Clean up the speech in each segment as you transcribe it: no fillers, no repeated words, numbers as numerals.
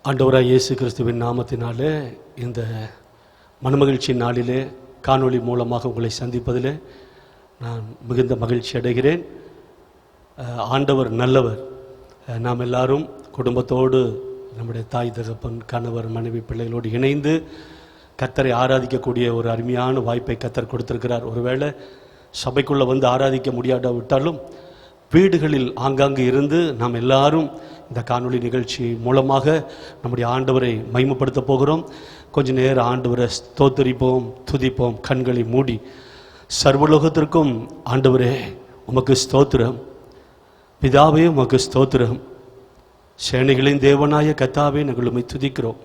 ஆண்டவராய் இயேசு கிறிஸ்துவின் நாமத்தினாலே இந்த மனமகிழ்ச்சி நாளிலே காணொளி மூலமாக உங்களை சந்திப்பதிலே நான் மிகுந்த மகிழ்ச்சி அடைகிறேன். ஆண்டவர் நல்லவர். நாம் எல்லாரும் குடும்பத்தோடு நம்முடைய தாய் தகப்பன் கணவர் மனைவி பிள்ளைகளோடு இணைந்து கர்த்தரை ஆராதிக்கக்கூடிய ஒரு அருமையான வாய்ப்பை கர்த்தர் கொடுத்திருக்கிறார். ஒருவேளை சபைக்குள்ளே வந்து ஆராதிக்க முடியாவிட்டாலும் வீடுகளில் ஆங்காங்கு இருந்து நாம் எல்லாரும் இந்த காணொளி நிகழ்ச்சி மூலமாக நம்முடைய ஆண்டவரை மகிமைப்படுத்த போகிறோம். கொஞ்ச நேரம் ஆண்டவரை ஸ்தோத்தரிப்போம், துதிப்போம். கண்களை மூடி சர்வலோகத்திற்கும் ஆண்டவரே உமக்கு ஸ்தோத்திரம், பிதாவே உமக்கு ஸ்தோத்திரம், சேனைகளின் தேவனாய கர்த்தாவே நாங்கள் உம்மை துதிக்கிறோம்.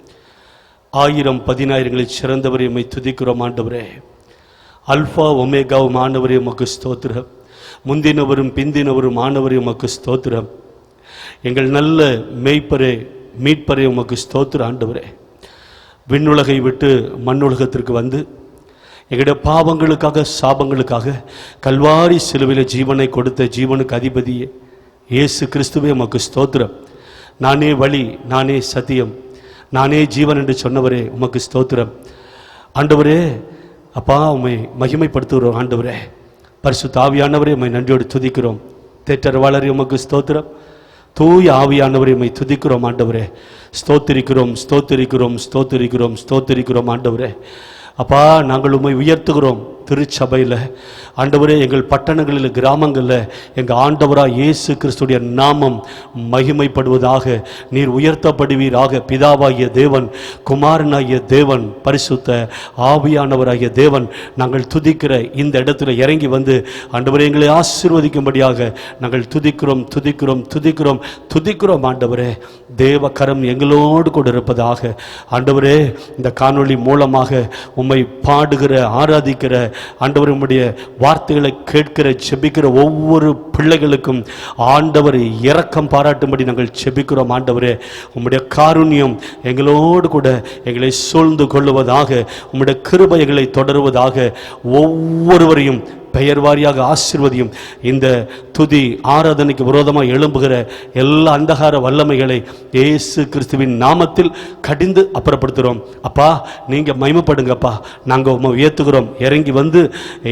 1000-10,000ங்களில் சிறந்தவரை உம்மை துதிக்கிறோம். ஆண்டவரே அல்ஃபா ஒமேகாவும் ஆண்டவரே உமக்கு ஸ்தோத்திரம், முந்தினவரும் பிந்தினவரும் ஆண்டவரே உமக்கு ஸ்தோத்திரம். எங்கள் நல்ல மேய்ப்பரே மீட்பரே உமக்கு ஸ்தோத்திரம். ஆண்டவரே விண்ணுலகை விட்டு மண்ணுலகத்திற்கு வந்து எங்களுடைய பாவங்களுக்காக சாபங்களுக்காக கல்வாரி சிலுவையில் ஜீவனை கொடுத்த ஜீவனுக்கு அதிபதியே இயேசு கிறிஸ்துவே உமக்கு ஸ்தோத்திரம். நானே வழி, நானே சத்தியம், நானே ஜீவன் என்று சொன்னவரே உமக்கு ஸ்தோத்திரம். ஆண்டவரே அப்பா உம்மை மகிமைப்படுத்துகிறோம். ஆண்டவரே பரிசுத்த ஆவியானவரே உம்மை நன்றியோடு துதிக்கிறோம். தேற்றரவாளரே உமக்கு ஸ்தோத்திரம். தூய ஆவியானவரை உம்மை துதிக்கிறோம். ஆண்டவரே ஸ்தோத்திரிக்கிறோம், ஸ்தோத்திரிக்கிறோம், ஸ்தோத்திரிக்கிறோம், ஸ்தோத்திரிக்கிறோம். ஆண்டவரே அப்பா நாங்கள் உம்மை உயர்த்துகிறோம். திருச்சபையில் ஆண்டவரே எங்கள் பட்டணங்களில் கிராமங்களில் எங்கள் ஆண்டவராக இயேசு கிறிஸ்துடைய நாமம் மகிமைப்படுவதாக, நீர் உயர்த்தப்படுவீராக. பிதாவாகிய தேவன், குமாரனாகிய தேவன், பரிசுத்த ஆவியானவராகிய தேவன் நாங்கள் துதிக்கிற இந்த இடத்துல இறங்கி வந்து ஆண்டவரே எங்களை ஆசீர்வதிக்கும்படியாக நாங்கள் துதிக்கிறோம், துதிக்கிறோம், துதிக்கிறோம், துதிக்கிறோம். ஆண்டவரே தேவ கரம் எங்களோடு கூட இருப்பதாக. ஆண்டவரே இந்த காணொளி மூலமாக உம்மை பாடுகிற ஆராதிக்கிற ஆண்டவர் உம்முடைய வார்த்தைகளை கேட்கிற செபிக்கிற ஒவ்வொரு பிள்ளைகளுக்கும் ஆண்டவர் இரக்கம் பாராட்டும்படி நாங்கள் செபிக்கிறோம். ஆண்டவரே உம்முடைய காருண்யம் எங்களோடு கூட எங்களை சூழ்ந்து கொள்ளுவதாக, உம்முடைய கிருபை எங்களை தொடருவதாக. ஒவ்வொருவரையும் பெயர் வாரியாக ஆசீர்வதியும். இந்த துதி ஆராதனைக்கு விரோதமாக எழும்புகிற எல்லா அந்தகார வல்லமைகளை இயேசு கிறிஸ்துவின் நாமத்தில் கடிந்து அப்புறப்படுத்துகிறோம். அப்பா நீங்கள் மகிமைப்படுங்கப்பா, நாங்கள் உம்மை உயர்த்துகிறோம். இறங்கி வந்து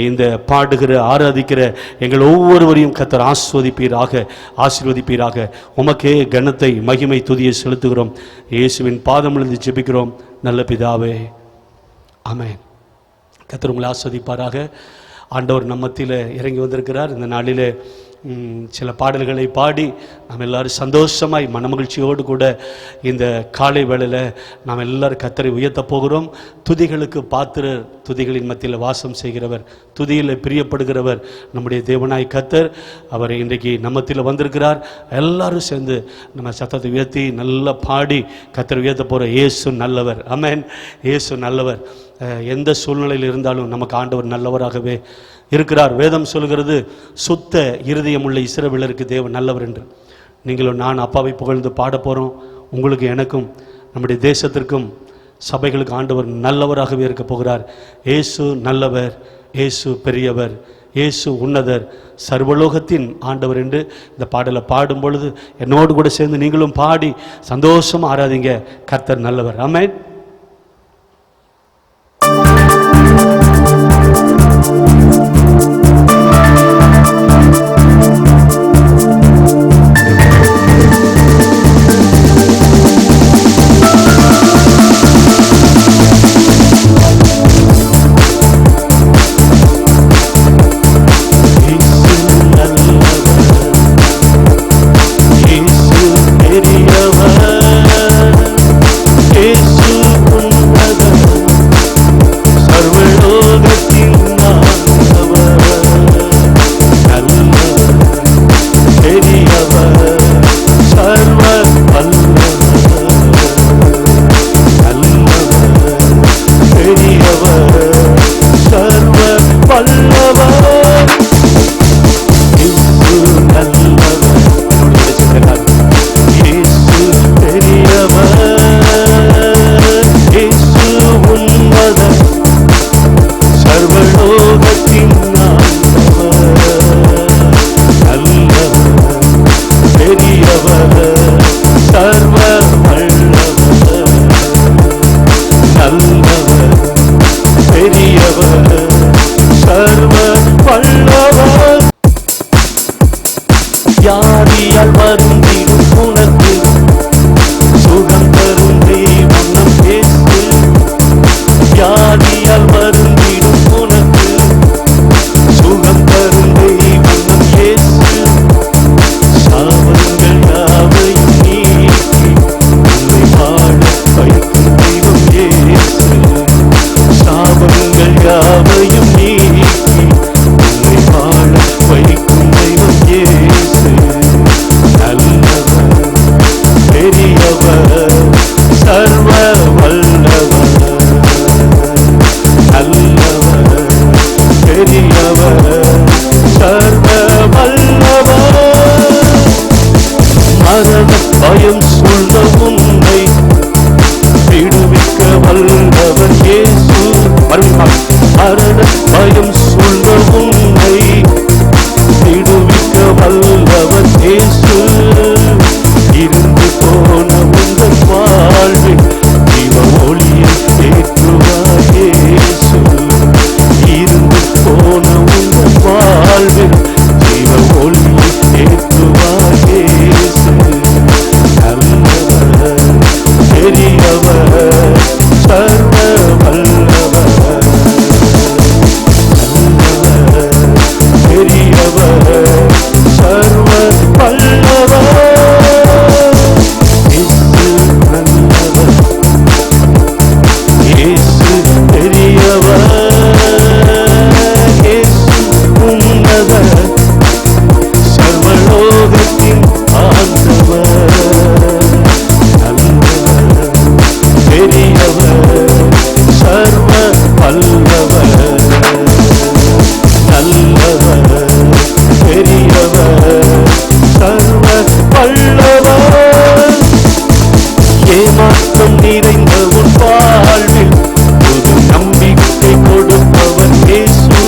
இந்த பாடுகிற ஆராதிக்கிற எங்கள் ஒவ்வொருவரையும் கர்த்தர் ஆசீர்வதிப்பீராக, ஆசீர்வதிப்பீராக. உமக்கே கனத்தை மகிமை துதியை செலுத்துகிறோம். இயேசுவின் பாதமிலிருந்து ஜெபிக்கிறோம் நல்ல பிதாவே, ஆமென். கர்த்தர் உங்களை ஆசீர்வதிப்பாராக. ஆண்டவர் நம்மத்தில இறங்கி வந்திருக்கிறார். இந்த நாளிலே சில பாடல்களை பாடி நாம் எல்லாரும் சந்தோஷமாய் மனமகிழ்ச்சியோடு கூட இந்த காலை வேளையில் நாம் எல்லாரும் கர்த்தரை உயர்த்த போகிறோம். துதிகளுக்கு பாத்திரர், துதிகளின் மத்தியில் வாசம் செய்கிறவர், துதியில் பிரியப்படுகிறவர் நம்முடைய தேவனாய் கர்த்தர். அவர் இன்றைக்கு நம்மத்தில் வந்திருக்கிறார். எல்லாரும் சேர்ந்து நம்ம சத்தத்தை உயர்த்தி நல்லா பாடி கர்த்தரை உயர்த்த போகிற. இயேசு நல்லவர், ஆமென். இயேசு நல்லவர். எந்த சூழ்நிலையில் இருந்தாலும் நமக்கு ஆண்டவர் நல்லவராகவே இருக்கிறார். வேதம் சொல்கிறது சுத்த இருதயமுள்ள இஸ்ரவேலருக்கு தேவன் நல்லவர் என்று. நீங்களும் நான் அப்பாவை புகழ்ந்து பாட போகிறோம். உங்களுக்கு எனக்கும் நம்முடைய தேசத்திற்கும் சபைகளுக்கு ஆண்டவர் நல்லவராகவே இருக்க போகிறார். இயேசு நல்லவர், இயேசு பெரியவர், இயேசு உன்னதர், சர்வலோகத்தின் ஆண்டவர் என்று இந்த பாடலை பாடும் பொழுது என்னோடு கூட சேர்ந்து நீங்களும் பாடி சந்தோஷமாக ஆராதிங்க. கர்த்தர் நல்லவர், ஆமென். Yesu பெரியவர், சர்வ வல்லவர், நல்லவர், பெரியவர், சர்வ வல்லவர். மரண பயம் சூழ்ந்த உன்னை விடுவிக்க வல்லவர் இயேசு. மரண பயம் சூழ்ந்த உன்னை விடுவிக்க வல்லவர் இயேசு. இருந்து போன உங்கள் வாழ்வில் ஜீவ ஒளியை ஏற்றுவார் இயேசு. இருந்து போன உங்கள் வாழ்வில் ஜீவ ஒளியை ஏற்றுவார் இயேசு. நல்லவர், பெரியவர், சர்வ வல்லவர், நல்லவர், பெரியவர், சர்வ வல்லவர். இயேசு நல்லவர், இயேசு பெரியவர், இயேசு உன்னதர், சர்வலோகத்தின் ஆண்டவர், நல்லவர், பெரியவர், சர்வ வல்லவர், நல்லவர், பெரியவர், சர்வ வல்லவர். ஏமாற்றம் நிறைந்த உன் வாழ்வில் புது நம்பிக்கை கொடுப்பவர் இயேசு.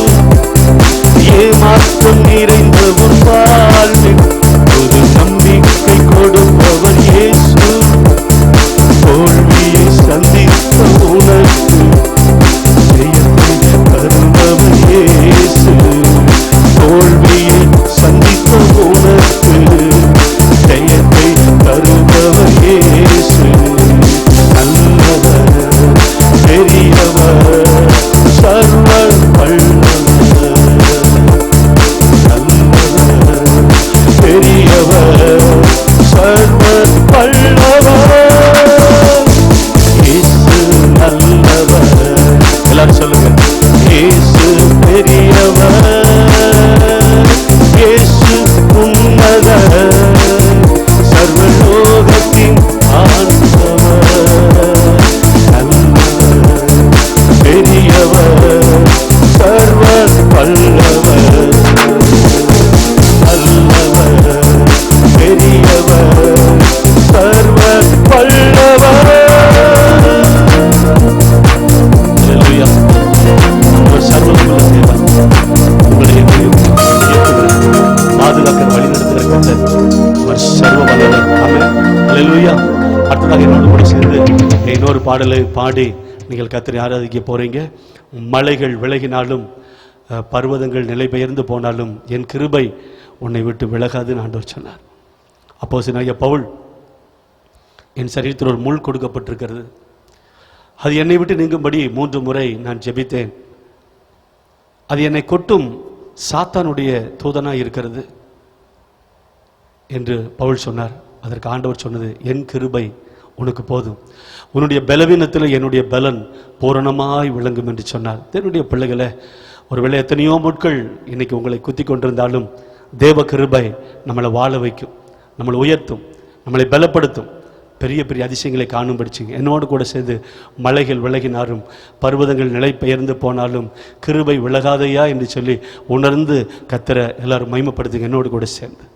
ஏமாற்றம் நிறைந்த உன் வாழ்வில் புது நம்பிக்கை கொடுப்பவர் இயேசு. தோல்வியை சந்தித்த உனக்கு ஜெயத்தை தருபவர் இயேசு. தோல்வியை சந்தித்த உனக்கு ஜெயத்தை தருபவர் இயேசு. நல்லவர், பெரியவர், சர்வ வல்லவர், நல்லவர், பெரியவர், சர்வ வல்லவர். இயேசு நல்லவர். எல்லாரும் சொல்லுங்க, இயேசு பெரியவர், இயேசு உன்னதர், சர்வலோகத்தின் ஆண்டவர், நல்லவர், பெரியவர், சர்வ வல்லவர், நல்லவர், பெரியவர், சர்வ வல்லவர். அல்லேலூயா. அவர் சர்வவல்ல தேவன். உங்களை பாதுகாக்கிற வழி நடத்துகிற கர்த்தர். அவர் சர்வ வல்லவர். ஆமென். அல்லேலூயா. அடுத்ததாக என்னோடு கூட சேர்ந்து இன்னொரு பாடலை பாடி நீங்கள் கர்த்தரை ஆராதிக்க போறீங்க. மலைகள் விலகினாலும் பர்வதங்கள் நிலை பெயர்ந்து போனாலும் என் கிருபை உன்னை விட்டு விலகாதுன்னு ஆண்டவர் சொன்னார். அப்போஸ்தலனாகிய பவுல், என் சரீரத்தில் ஒரு முள் கொடுக்கப்பட்டிருக்கிறது, அது என்னை விட்டு நீங்கும்படி 3 முறை நான் ஜெபித்தேன். அது என்னை கொட்டும் சாத்தானுடைய தூதனாய் இருக்கிறது என்று பவுல் சொன்னார். அதற்கு ஆண்டவர் சொன்னது, என் கிருபை உனக்கு போதும், உன்னுடைய பலவீனத்தில் என்னுடைய பலன் பூரணமாய் விளங்கும் என்று சொன்னார். என்னுடைய பிள்ளைகளை, ஒருவேளை எத்தனையோ முட்கள் இன்னைக்கு உங்களை குத்தி கொண்டிருந்தாலும் தேவ கிருபை நம்மளை வாழ வைக்கும், நம்மளை உயர்த்தும், நம்மளை பலப்படுத்தும், பெரிய பெரிய அதிசயங்களை காணும்படிச்சிங்க. என்னோடு கூட சேர்ந்து மலைகள் விலகினாலும் பர்வதங்கள் நிலை பெயர்ந்து போனாலும் கிருபை விலகாதையா என்று சொல்லி உணர்ந்து கர்த்தரை எல்லாரும் மகிமைப்படுத்துங்க என்னோடு கூட சேர்ந்து.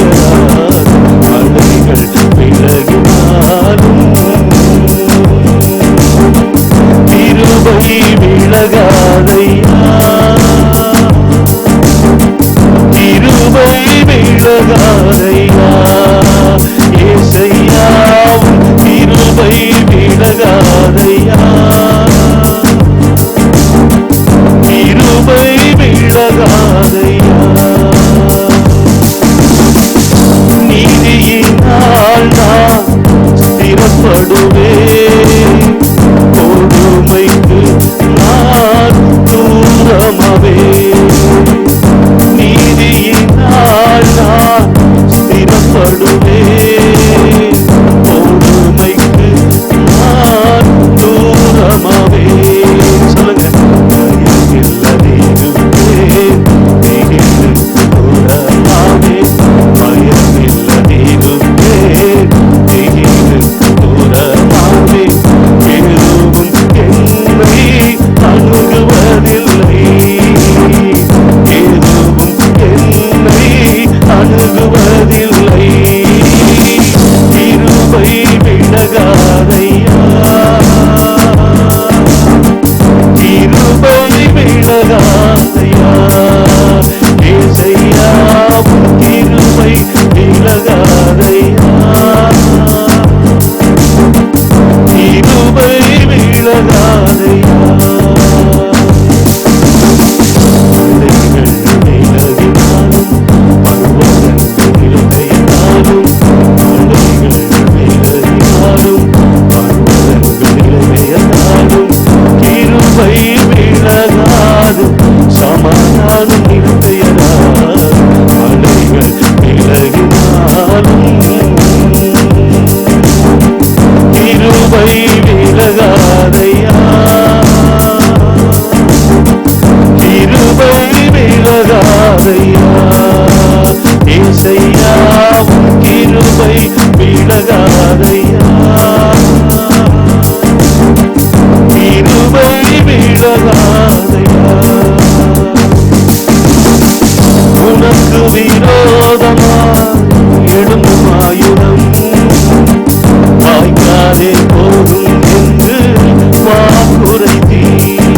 செய்யறார். மலைகள் விலகினாலும் கிருபை விலகாதையா, கிருபை விலகாதையா. ஏசையாவும் கிருபை விலகாதையா, கிருபை விலகாதையா. நீதியினால் நான் ஸ்திரப்படுவேன், கொடுமைக்கு நான் தூரமாவேன். நீதியினால் நான் ஸ்திரப்படுவேன், கொடுமைக்கு நான் தூரமாவேன். சொல்லுங்க. பயமில்லதேனுவேன், திகிலுக்கு தூரமாவேன். பயமில்லதேனுவேன், திகிலுக்கு தூரமாவேன். எதுவும் என்னை அணுகுவதில்லை, எதுவும் என்னை அணுகுவதில்லை. கிருபை விலகாதையா, கிருபை விலகாதையா. ஏசையாவும் கிருபை விலகாதையா, கிருபை விலகாதையா. மலைகள் விலகினாலும் பர்வதங்கள் விலகினாலும், மலைகள் விலகினாலும் பர்வதங்கள் விலகினாலும் கிருபை விலகாது, சமாதானம் நிலையராது. மலைகள் விலகினாலும் கிருபை விலகாதையா, கிருபை விலகாதையா. ஏசையாவும் கிருபை விலகாதையா, கிருபை விலகாதையா. உனக்கு விரோதமாய் எழும்பும் ஆயுதம் வாய்க்காதே போகும் என்று வாக்குரைத்தீர்.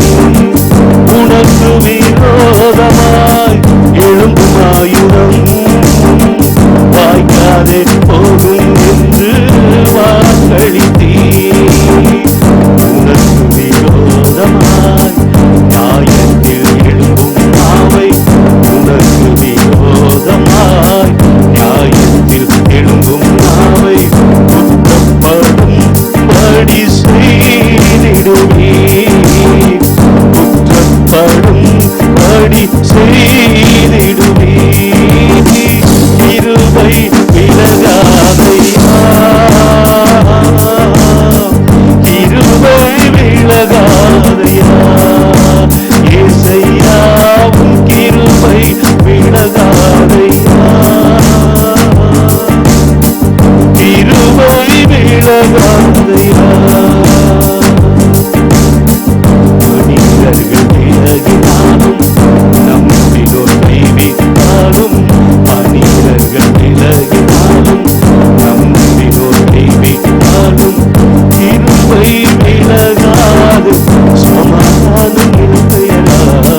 உனக்கு விரோதமாய் எழும்பும் ஆயுதம் வாய்க்காதே போகும் என்று வாக்களித்தீர். உனக்கு விரோதமாய் நியாயத்தில் எழும்பும் நாவை, உனக்கு விரோதமாய் நியாயத்தில் எழும்பும் நாவை குற்றப்படும் படி செய்திடுவே, குற்றப்படும் படி செய்திடுவே. கிருபை விலகாதையா, கிருபை விலகாதையா. ஏசையாவும் கிருபை விலகாதையா, கிருபை விலகாதையா. மனிதர்கள் விலகினாலும் நம்பினோர் கைவிட்டாலும், மனிதர்கள் விலகினாலும் நம்பினோர் கைவிட்டாலும் கிருபை விலகாது, சமாதானம் நிலையராது.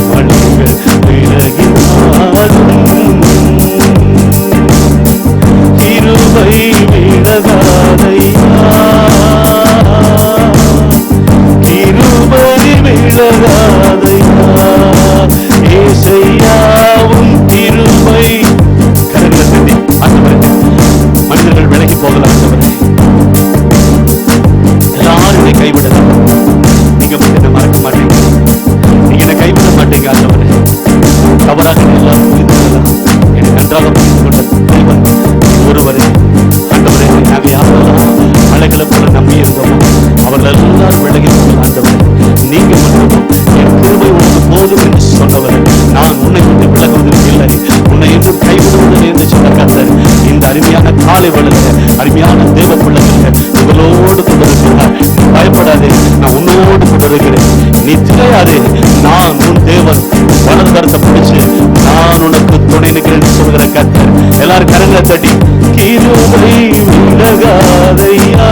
மலைகள் விலகினாலும் கிருபை விலகாதையா, கிருபை விலகாதையா. ஏசையாவும் கிருபை. கரங்களை தட்டி ஆண்டவரே, மனிதர்கள் விலகி போகலாம் ஆண்டவரே, எல்லாருமே கைவிடலாம். நீங்க மட்டும் என்ன மறக்க மாட்டீங்க, நீங்க என்ன கைவிட மாட்டீங்க ஆண்டவரே. தவறாக எல்லாரும் புரிந்து கொள்ளலாம். என்னை நன்றாக புரிந்து கொண்ட தேவன் ஒருவரே. ஆண்டவரே, நாங்கள் யாரெல்லாம் மலைகளை போல நம்பி இருந்தோமோ அவர்கள் எல்லாரும் விலகி போகலாம் ஆண்டவரே. நீங்க மட்டும் என் கிருபை உனக்கு போதும் என்று சொன்னவர், நான் உன்னை விட்டு விலகுவதில் இல்லை, உன்னை என்றும் கைவிடுவதில்லை என்று சொன்ன கர்த்தர் இந்த அருமையான காலை வேளையில் அருமையான தேவ பிள்ளைகள் உங்களோடு கொண்டிருக்கிறார். பயப்படாதே, நான் உன்னோடு கொண்டிருக்கிறேன். நீ திரையாதே, நான் உன் தேவன். வலது கருத்தை பிடிச்சு நான் உனக்கு துணை நிற்கிறேன் சொல்கிற கர்த்தர். எல்லாரும் கரங்களை தட்டி கிருபை விலகாதையா,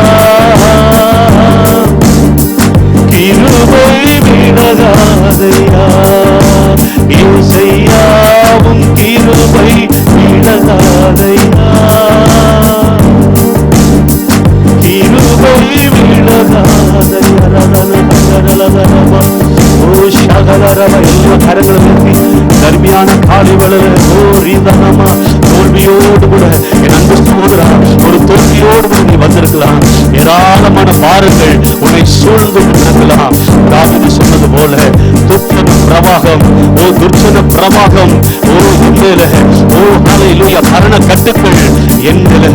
கிருபை விலகாதையா, இசையாவும் கிருபை விலகாதையா, கிருபை விலகாதையா. ஓ சகலரவ எல்லா கரங்களும் கருமையான காலை வளர ஓரிதனமா தோல்வியோடு கூட என் அன்பு சகோதரா, ஒரு தோல்வியோடு கூட நீ வந்திருக்கலாம். ஏராளமான பாருங்கள் உன்னை சூழ்ந்து இருக்கலாம். தாவீது சொன்னது போல துர்ச்சன பிரவாகம், ஓ துர்ச்சன பிரவாகம், ஓ என்னில, ஓ ஹல்லேலூயா, மரண கட்டுக்கள் என்னில,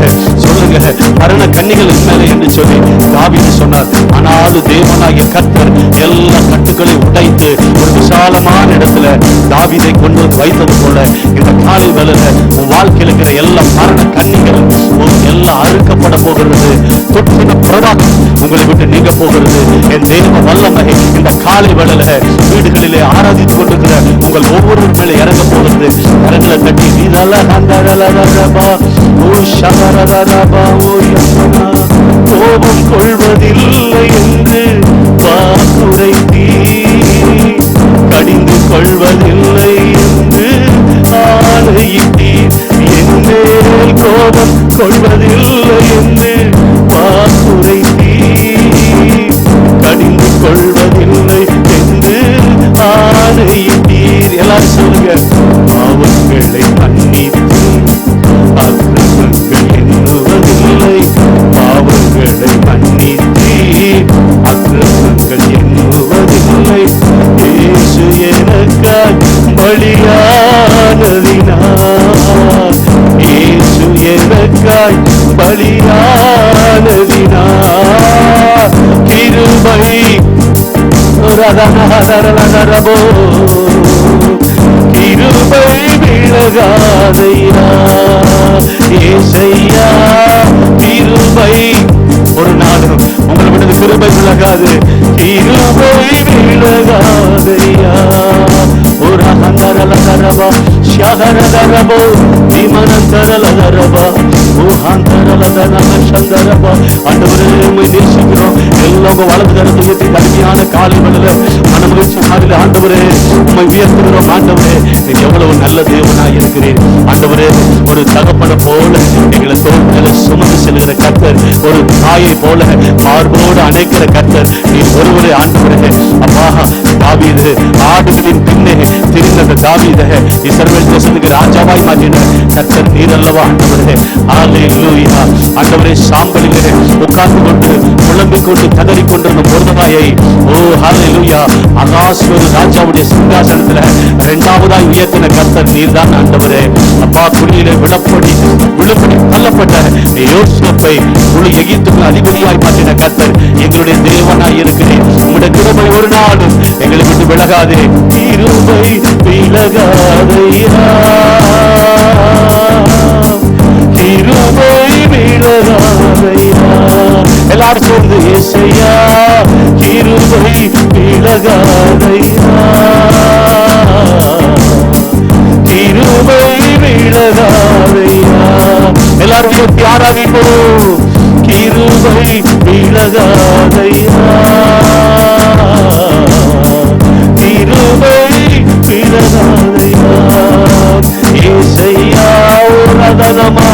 சொல்லுங்க மரண கன்னிகள் மேலே என்று சொல்லி தாவீது சொன்னார். ஆனாலும் தேவனாகிய கர்த்தர் எல்லா கட்டுக்களை உடைத்து ஒரு விசாலமான இடத்துல தாவீதை கொண்டு வைத்தது போல இந்த காலை வேளையில உன் வாழ்க்கையில் இருக்கிற எல்லா மரண கன்னிகள் எல்லாம் அறுக்கப்பட போகிறது. துர்ச்சன பிரவாகம் உங்களை விட்டு நீங்க போகிறது. என் தேவ வல்லமை இந்த காலை வேளையில வீடுகளிலே ஆராதித்துக் கொண்டிருக்கிற உங்கள் ஒவ்வொருவர் மேலே இறங்க போகிறது. கரங்களை தட்டி கோபம் கொள்வதில்லை என்று வாக்குரைத்தீ, கடிந்து கொள்வதில்லை என்று ஆணையிட்டீர். என் மேல் கோபம் கொள்வதில்லை என்று வாக்குரைத்தீர், கடிந்து கொள்வதில்லை என்று ஆணையிட்டீர். எல்லாரும் சொல்லுங்க, பாவங்களை மன்னித்து அக்கிரமங்கள் எண்ணுவதில்லை, பாவங்களை மன்னித்து அக்கிரமங்கள் எண்ணுவதில்லை. இயேசு எனக்காய் பலியானதினார், இயேசு எனக்காய் பலியானதினார், கிருபை ரதனரபோ, கிருபை விலகாதையா, ஏசையா கிருபை. ஒரு நாளும் உங்களை விட்டது கிருபை விலகாது, கிருபை விலகாதையா. ஒரு அகந்தரலதரபா ஷகரதரபோ விமனந்தரலதரபா ஊஹாந்தரலதரபா. ஆண்டவரே உம்மை நேசிக்கிறோம். எல்லாரும் வலது கரத்தை உயர்த்தி கடுமையான காலை வேளையில மனமகிழ்ச்சி நாளில் ஆண்டவரே உம்மை உயர்த்துகிறோம். ஆண்டவரே நீர் எவ்வளவு நல்ல தேவனாய் இருக்கிறேன். ஆண்டவரே ஒரு தகப்பனை போல எங்களை தோள்களை சுமந்து செல்கிற கர்த்தர், ஒரு தாயை போல மார்போடு அணைக்கிற கர்த்தர் நீர் ஒருவரே. ஆண்டவரே அப்பா, தாவீது ஆடுகளின் பின்னே திரிந்த தாவீதை இஸ்ரவேல் தேசத்துக்கு ராஜாவாய் மாற்றின கர்த்தர் நீர் அல்லவா. ஆண்டவரே ஹல்லேலூயா. ஆண்டவரே சாம்பலிலே உட்கார்ந்து கொண்டு புலம்பிக் கொண்டு கதறி கொண்டிருந்த மொர்தெகாயை ஓ ஹல்லேலூயா அகாஸ்வேரு ராஜாவுடைய சிங்காசனத்துல இரண்டாவதாய் உயர்த்தின கர்த்தர் நீர்தான். ஆண்டவரே அப்பா, குழியிலே விழப்படி தள்ளப்பட்ட யோசேப்பை முழு எகிப்துக்கு அதிபதியாய் மாற்றின கர்த்தர் எங்களுடைய தேவனாய் இருக்கிறேன். உங்களுடைய கிருபை ஒரு நாளும் எங்களை விட்டு விலகாதே, கிருபை விலகாதையா, கிருபை விலகாதையா. எல்லாரும் சேர்ந்து ஏசையா கிருபை விலகாதையா, கிருபை விலகாதையா. எல்லாரும் உயர்த்தி ஆராதிப்போம். கிருபை விலகாதையா, கிருபை விலகாதையா. ஏசையா ரதனமா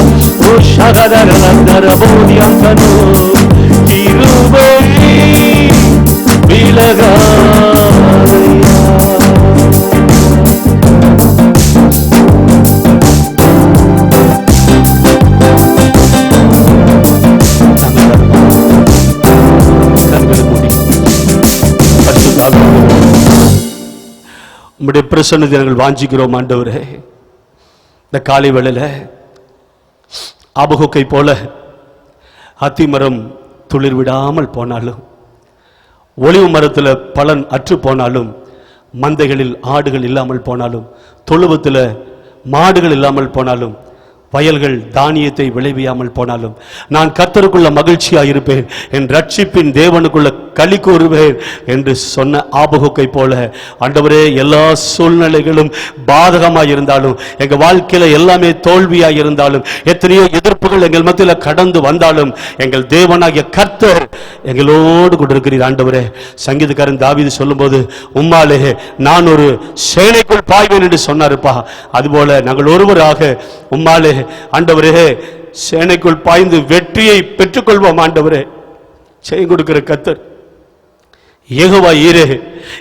ஓ ஷகரலந்தரபோதியந்தனோ, கிருபை விலகாதையா. உம்முடைய பிரசன்னத்தை நாங்கள் வாஞ்சிக்கிறோம். ஆண்டவரே இந்த காலை வேளையில ஆபகுக்கை போல அத்திமரம் துளிர் விடாமல் போனாலும், ஒலிவு மரத்தில் பலன் அற்று போனாலும், மந்தைகளில் ஆடுகள் இல்லாமல் போனாலும், தொழுவத்தில் மாடுகள் இல்லாமல் போனாலும், வயல்கள் தானியத்தை விளைவியாமல் போனாலும், நான் கர்த்தருக்குள்ள மகிழ்ச்சியாக இருப்பேன். என் ரட்சிப்பின் தேவனுக்குள்ள களி கூறுவேன் என்று சொன்ன ஆபகுக்கை போல ஆண்டவரே, எல்லா சூழ்நிலைகளும் பாதகமாக இருந்தாலும், எங்க வாழ்க்கையில எல்லாமே தோல்வியாக இருந்தாலும், எத்தனையோ எதிர்ப்புகள் எங்கள் மத்தியில் கடந்து வந்தாலும், எங்கள் தேவனாகிய கர்த்தர் எங்களோடு கூட இருக்கிறீர். ஆண்டவரே, சங்கீதக்காரன் தாவீது சொல்லும்போது, உம்மாலே நான் ஒரு சேனைக்குள் பாய்வேன் என்று சொன்னாருப்பா. அதுபோல நாங்கள் ஒருவராக உம்மாலே ஆண்டவரே சேனைக்குள் பாய்ந்து வெற்றியை பெற்றுக்கொள்வோம். ஆண்டவரே, செய்ய கொடுக்கிற கர்த்தர் யெகோவா ஈரே,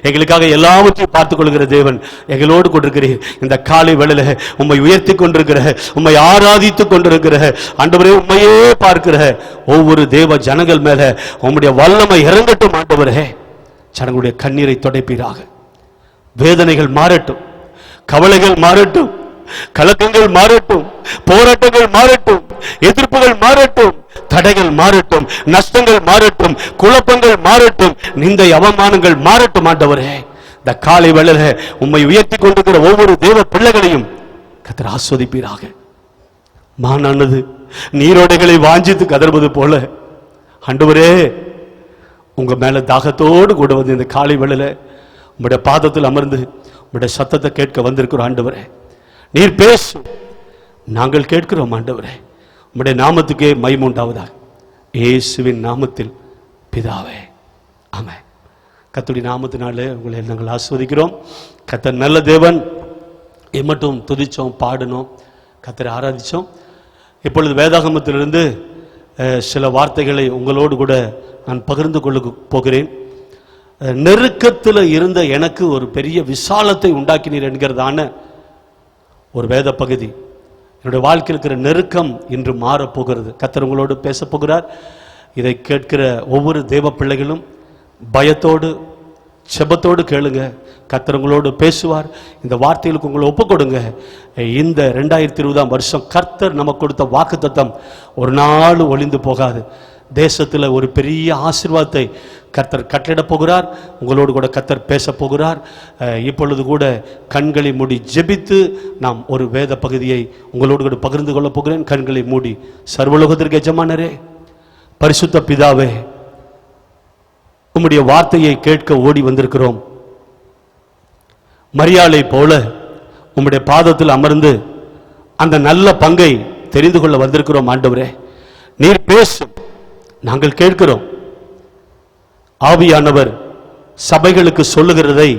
எங்களுக்காக எல்லாவற்றையும் பார்த்துக் கொள்கிற தேவன் எங்களோடு கொண்டிருக்கிறீர். இந்த காலை வேளையில உம்மை உயர்த்தி கொண்டிருக்கிற, உம்மை ஆராதித்துக் கொண்டிருக்கிற ஆண்டவரே, உம்மையே பார்க்கிற ஒவ்வொரு தேவ ஜனங்கள் மேல உம்முடைய வல்லமை இறங்கட்டும். ஆண்டவரே, ஜனங்களுடைய கண்ணீரை துடைப்பீராக. வேதனைகள் மாறட்டும், கவலைகள் மாறட்டும், கலக்கங்கள் மாறட்டும், போராட்டங்கள் மாறட்டும், எதிர்ப்புகள் மாறட்டும், தடைகள் மாறட்டும், நஷ்டங்கள் மாறட்டும், குழப்பங்கள் மாறட்டும், நிந்தை அவமானங்கள் மாறட்டும். ஆண்டவரே, இந்த காலை வேளையில உம்மை உயர்த்தி கொண்டிருக்கிற ஒவ்வொரு தேவ பிள்ளைகளையும் கர்த்தர் ஆஸ்வதிப்பீராக. மானானது நீரோடைகளை வாஞ்சித்து கதறுவது போல ஆண்டவரே, உங்க மேல தாகத்தோடு கூட வந்து இந்த காலை வேளையில உம்முடைய பாதத்தில் அமர்ந்து உம்முடைய சத்தத்தை கேட்க வந்திருக்கிறோம். ஆண்டவரே, நீர் பேசு, நாங்கள் கேட்கிறோம். ஆண்டவரே, உம்முடைய நாமத்துக்கே மகிமை உண்டாவதாக. இயேசுவின் நாமத்தில் பிதாவே, ஆமென். கர்த்தருடைய நாமத்தினாலே உங்களை நாங்கள் ஆஸ்வதிக்கிறோம். கர்த்தர் நல்ல தேவன். மட்டும் துதிச்சோம், பாடினோம், கர்த்தரை ஆராதிச்சோம். இப்பொழுது வேதாகமத்திலிருந்து சில வார்த்தைகளை உங்களோடு கூட நான் பகிர்ந்து கொள்ள போகிறேன். நெருக்கத்தில் இருந்த எனக்கு ஒரு பெரிய விசாலத்தை உண்டாக்கினீர் என்கிறதான ஒரு வேத பகுதி. என்னுடைய வாழ்க்கையில் இருக்கிற நெருக்கம் இன்று மாறப்போகிறது. கர்த்தர் உங்களோடு பேச போகிறார். இதை கேட்கிற ஒவ்வொரு தேவ பிள்ளைகளும் பயத்தோடு செபத்தோடு கேளுங்க. கர்த்தர் உங்களோடு பேசுவார். இந்த வார்த்தைகளுக்கு உங்களை ஒப்பு கொடுங்க. இந்த 2020 வருஷம் கர்த்தர் நமக்கு கொடுத்த வாக்குத்தத்தம் ஒரு நாள் ஒளிந்து போகாது. தேசத்தில் ஒரு பெரிய ஆசீர்வாதத்தை கர்த்தர் கட்டளிட போகிறார். உங்களோடு கூட கர்த்தர் பேச போகிறார். இப்பொழுது கூட கண்களை மூடி ஜெபித்து நாம் ஒரு வேத பகுதியை உங்களோடு கூட பகிர்ந்து கொள்ள போகிறேன். கண்களை மூடி. சர்வலோகத்திற்கு எஜமானரே, பரிசுத்த பிதாவே, உம்முடைய வார்த்தையை கேட்க ஓடி வந்திருக்கிறோம். மரியாளை போல உம்முடைய பாதத்தில் அமர்ந்து அந்த நல்ல பங்கை தெரிந்து கொள்ள வந்திருக்கிறோம். ஆண்டவரே, நீர் பேசும், நாங்கள் கேட்கிறோம். ஆவியானவர் சபைகளுக்கு சொல்லுகிறதை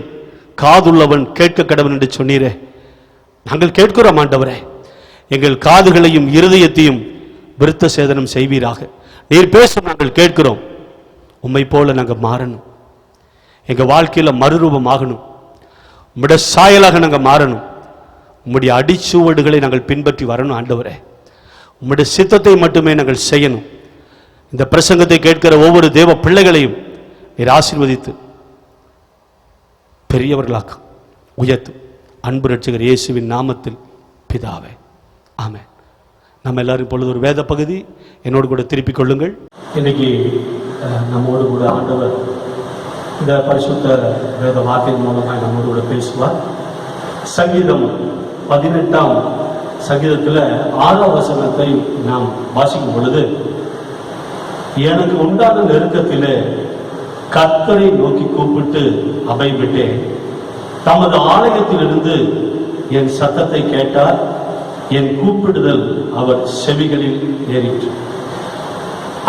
காதுள்ளவன் கேட்க கடவன் என்று சொன்னீரே, நாங்கள் கேட்கிறோம். ஆண்டவரே, எங்கள் காதுகளையும் இருதயத்தையும் விருத்த சேதனம் செய்வீராக. நீர் பேசும், நாங்கள் கேட்கிறோம். உம்மை போல நாங்கள் மாறணும். எங்கள் வாழ்க்கையில் மறுரூபம் ஆகணும். உம்முடைய சாயலாக நாங்கள் மாறணும். உம்முடைய அடிச்சுவடுகளை நாங்கள் பின்பற்றி வரணும். ஆண்டவரே, உம்முடைய சித்தத்தை மட்டுமே நாங்கள் செய்யணும். இந்த பிரசங்கத்தை கேட்கிற ஒவ்வொரு தேவ பிள்ளைகளையும் நீர் ஆசீர்வதித்து பெரியவர்களாக்கும், உயர்த்தும். அன்பு ரட்சகர் இயேசுவின் நாமத்தில் பிதாவே, ஆமென். நம்ம எல்லாரும் இப்பொழுது ஒரு வேத பகுதி என்னோடு கூட திருப்பிக் கொள்ளுங்கள். இன்னைக்கு நம்மோடு கூட ஆண்டவர் இந்த பரிசுத்த வேத வார்த்தையின் மூலமாக நம்மோடு கூட பேசுவார். சங்கீதம் 18ஆம் சங்கீதத்தில் 6ஆம் வசனத்தை நாம் வாசிக்கும் பொழுது, எனக்கு உண்டான நெருக்கத்திலே கர்த்தரை நோக்கி கூப்பிட்டு அபயமிட்டேன். தமது ஆலயத்திலிருந்து என் சத்தத்தை கேட்டார். என் கூப்பிடுதல் அவர் செவிகளில் ஏறிற்று.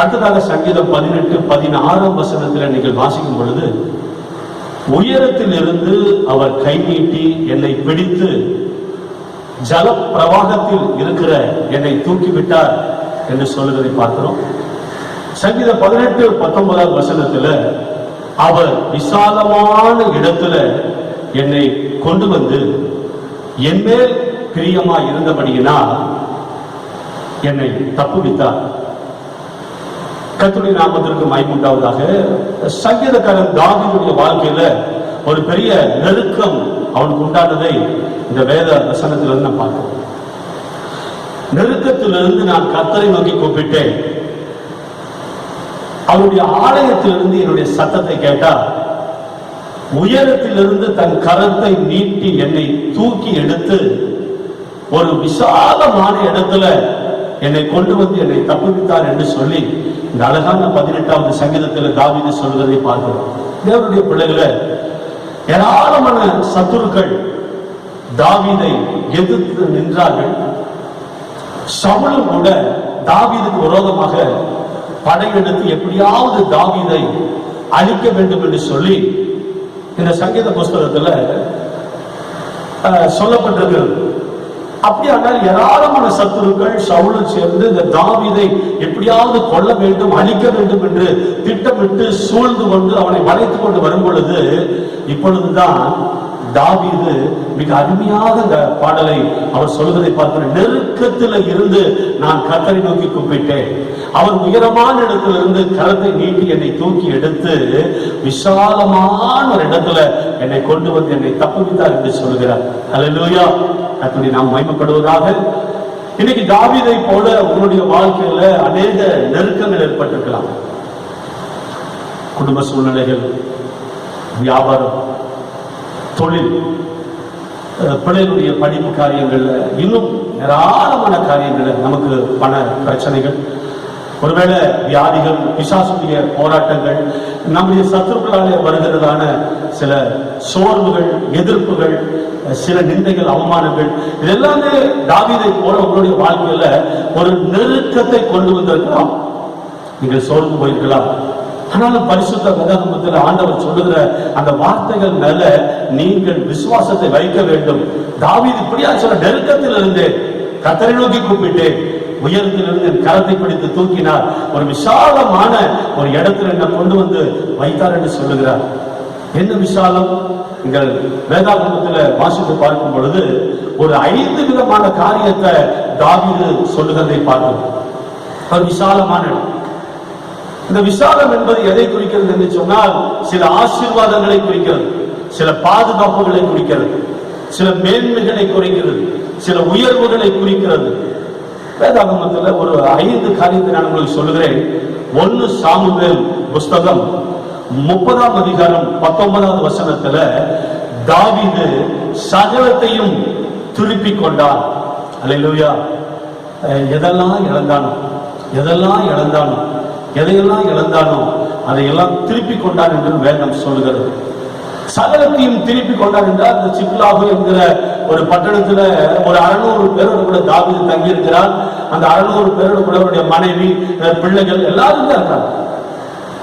அடுத்ததாக சங்கீதம் 18:16ஆம் வசனத்தில் நீங்கள் வாசிக்கும் பொழுது, உயரத்தில் இருந்து அவர் கை நீட்டி என்னை பிடித்து ஜல பிரவாகத்தில் இருக்கிற என்னை தூக்கிவிட்டார் என்று சொல்லுவதை பார்க்கிறோம். சங்கீதம் 18:19ஆம் வசனத்தில் அவர் விசாலமான இடத்துல என்னை கொண்டு வந்து என் மேல் பிரியமா இருந்தபடியினால் என்னை தப்புவித்தார். கர்த்தருடைய நாமத்திற்கு மகிமை உண்டாவதாக. சங்கீதக்காரன் தாவீதுடைய வாழ்க்கையில ஒரு பெரிய நெருக்கம் அவனுக்கு உண்டானதை இந்த வேத வசனத்திலிருந்து நாம் பார்க்கிறோம். நெருக்கத்திலிருந்து நான் கர்த்தரை நோக்கி கூப்பிட்டேன். அவருடைய ஆலயத்திலிருந்து என்னுடைய சத்தத்தை கேட்டார். உயரத்திலிருந்து தன் கரத்தை நீட்டி என்னை தூக்கி எடுத்து ஒரு விசாலமான இடத்துல என்னை கொண்டு வந்து என்னை தப்புவித்தார் என்று சொல்லி இந்த அழகான 18வது சங்கீதத்தில் தாவீது சொல்வதை பார்க்கிறோம். தேவனுடைய பிள்ளைகளை ஏராளமான சத்துருக்கள் தாவீதை எதிர்த்து நின்றார்கள். சவுலும் கூட தாவீதுக்கு விரோதமாக படையெடுத்து எப்படியாவது தாவீதை அழிக்க வேண்டும் என்று சொல்லி இந்த சங்கீத புஸ்தகத்துல சொல்லப்பட்டிருக்கிறது. அப்படியானால் ஏராளமான சத்துருக்கள் சவுலும் சேர்ந்து இந்த தாவீதை எப்படியாவது கொல்ல வேண்டும், அழிக்க வேண்டும் என்று திட்டமிட்டு சூழ்ந்து கொண்டு அவனை வளைத்துக் கொண்டு வரும் பொழுது, இப்பொழுதுதான் தாவீது மிக அருமையாக இந்த பாடலை அவர் சொல்வதை பார்க்கிறேன். நெருக்கத்தில் இருந்து நான் கர்த்தரை நோக்கி கூப்பிட்டேன், அவர் உயரமான இடத்திலிருந்து கரத்தை நீட்டி என்னை தூக்கி எடுத்து விசாலமான ஒரு இடத்துல என்னை கொண்டு வந்து என்னை தப்புவித்தார் என்று சொல்கிறார். அல்லேலூயா, கர்த்தரை நாம் மகிமைப்படுவதாக. இன்னைக்கு தாவீதை போல உங்களுடைய வாழ்க்கையில அநேக நெருக்கங்கள் ஏற்பட்டிருக்கலாம். குடும்ப சூழ்நிலைகள், வியாபாரம், தொழில், பிள்ளைகளுடைய படிப்பு காரியங்கள்ல, இன்னும் ஏராளமான காரியங்கள்ல நமக்கு பண பிரச்சனைகள், ஒருவேளை வியாதிகள், பிசாசுடைய போராட்டங்கள், நம்முடைய சத்துருக்களாலே வருகிறதான சில சோர்வுகள், எதிர்ப்புகள், சில நிந்தைகள், அவமானங்கள், இதெல்லாமே தாவீதை போல உங்களுடைய வாழ்க்கையில ஒரு நெருக்கத்தை கொண்டு வந்திருக்கலாம். நீங்கள் சோர்ந்து போயிருக்கலாம். ஆனாலும் பரிசுத்த வேதாகமத்தில் ஆண்டவர் சொல்லுகிற அந்த வார்த்தைகள் மேல நீங்கள் விசுவாசத்தை வைக்க வேண்டும். தாவீது இப்படியா சொல்ல, நெருக்கத்தில் இருந்து கர்த்தரை நோக்கி கூப்பிட்டேன், உயரத்திலிருந்து என் கரத்தை பிடித்து தூக்கினார், ஒரு விசாலமான ஒரு இடத்துல என்ன கொண்டு வந்து வைத்தார் என்று சொல்லுகிறார். என்ன விசாலம்? நீங்கள் வேதாகமத்தில் வாசித்து பார்க்கும் பொழுது ஒரு 5 விதமான காரியத்தை தாவீது சொல்லுகிறதை பார்க்கிறோம். ஒரு விசாலமான இடம். இந்த விசாலம் என்பது எதை குறிக்கிறது என்று சொன்னால், சில ஆசீர்வாதங்களை குறிக்கிறது, சில பாதுகாப்புகளை குறிக்கிறது, சில மேன்மைகளை குறிக்கிறது, சில உயர்வுகளை குறிக்கிறது. வேதாகமத்தில் ஒரு 5 காரியத்தை நான் உங்களுக்கு சொல்லுகிறேன். 1 சாமுவேல் புஸ்தகம் 30ஆம் அதிகாரம் 19வது வசனத்துல தாவீது சகலத்தையும் திருப்பி கொண்டார். அல்லேலூயா. எதெல்லாம் இழந்தானோ, எதையெல்லாம் இழந்தானோ அதையெல்லாம் திருப்பி கொண்டார் என்று வேதம் சொல்லுகிறது. சகலத்தையும் திருப்பி கொண்டார் என்றால், இந்த சிக்லாகு என்கிற ஒரு பட்டணத்துல ஒரு 600 பேரோடு கூட தாவீது தங்கி இருக்கிறார். அந்த 600 பேரோடு கூட அவருடைய மனைவி, பிள்ளைகள் எல்லாரும் தான் இருக்காங்க.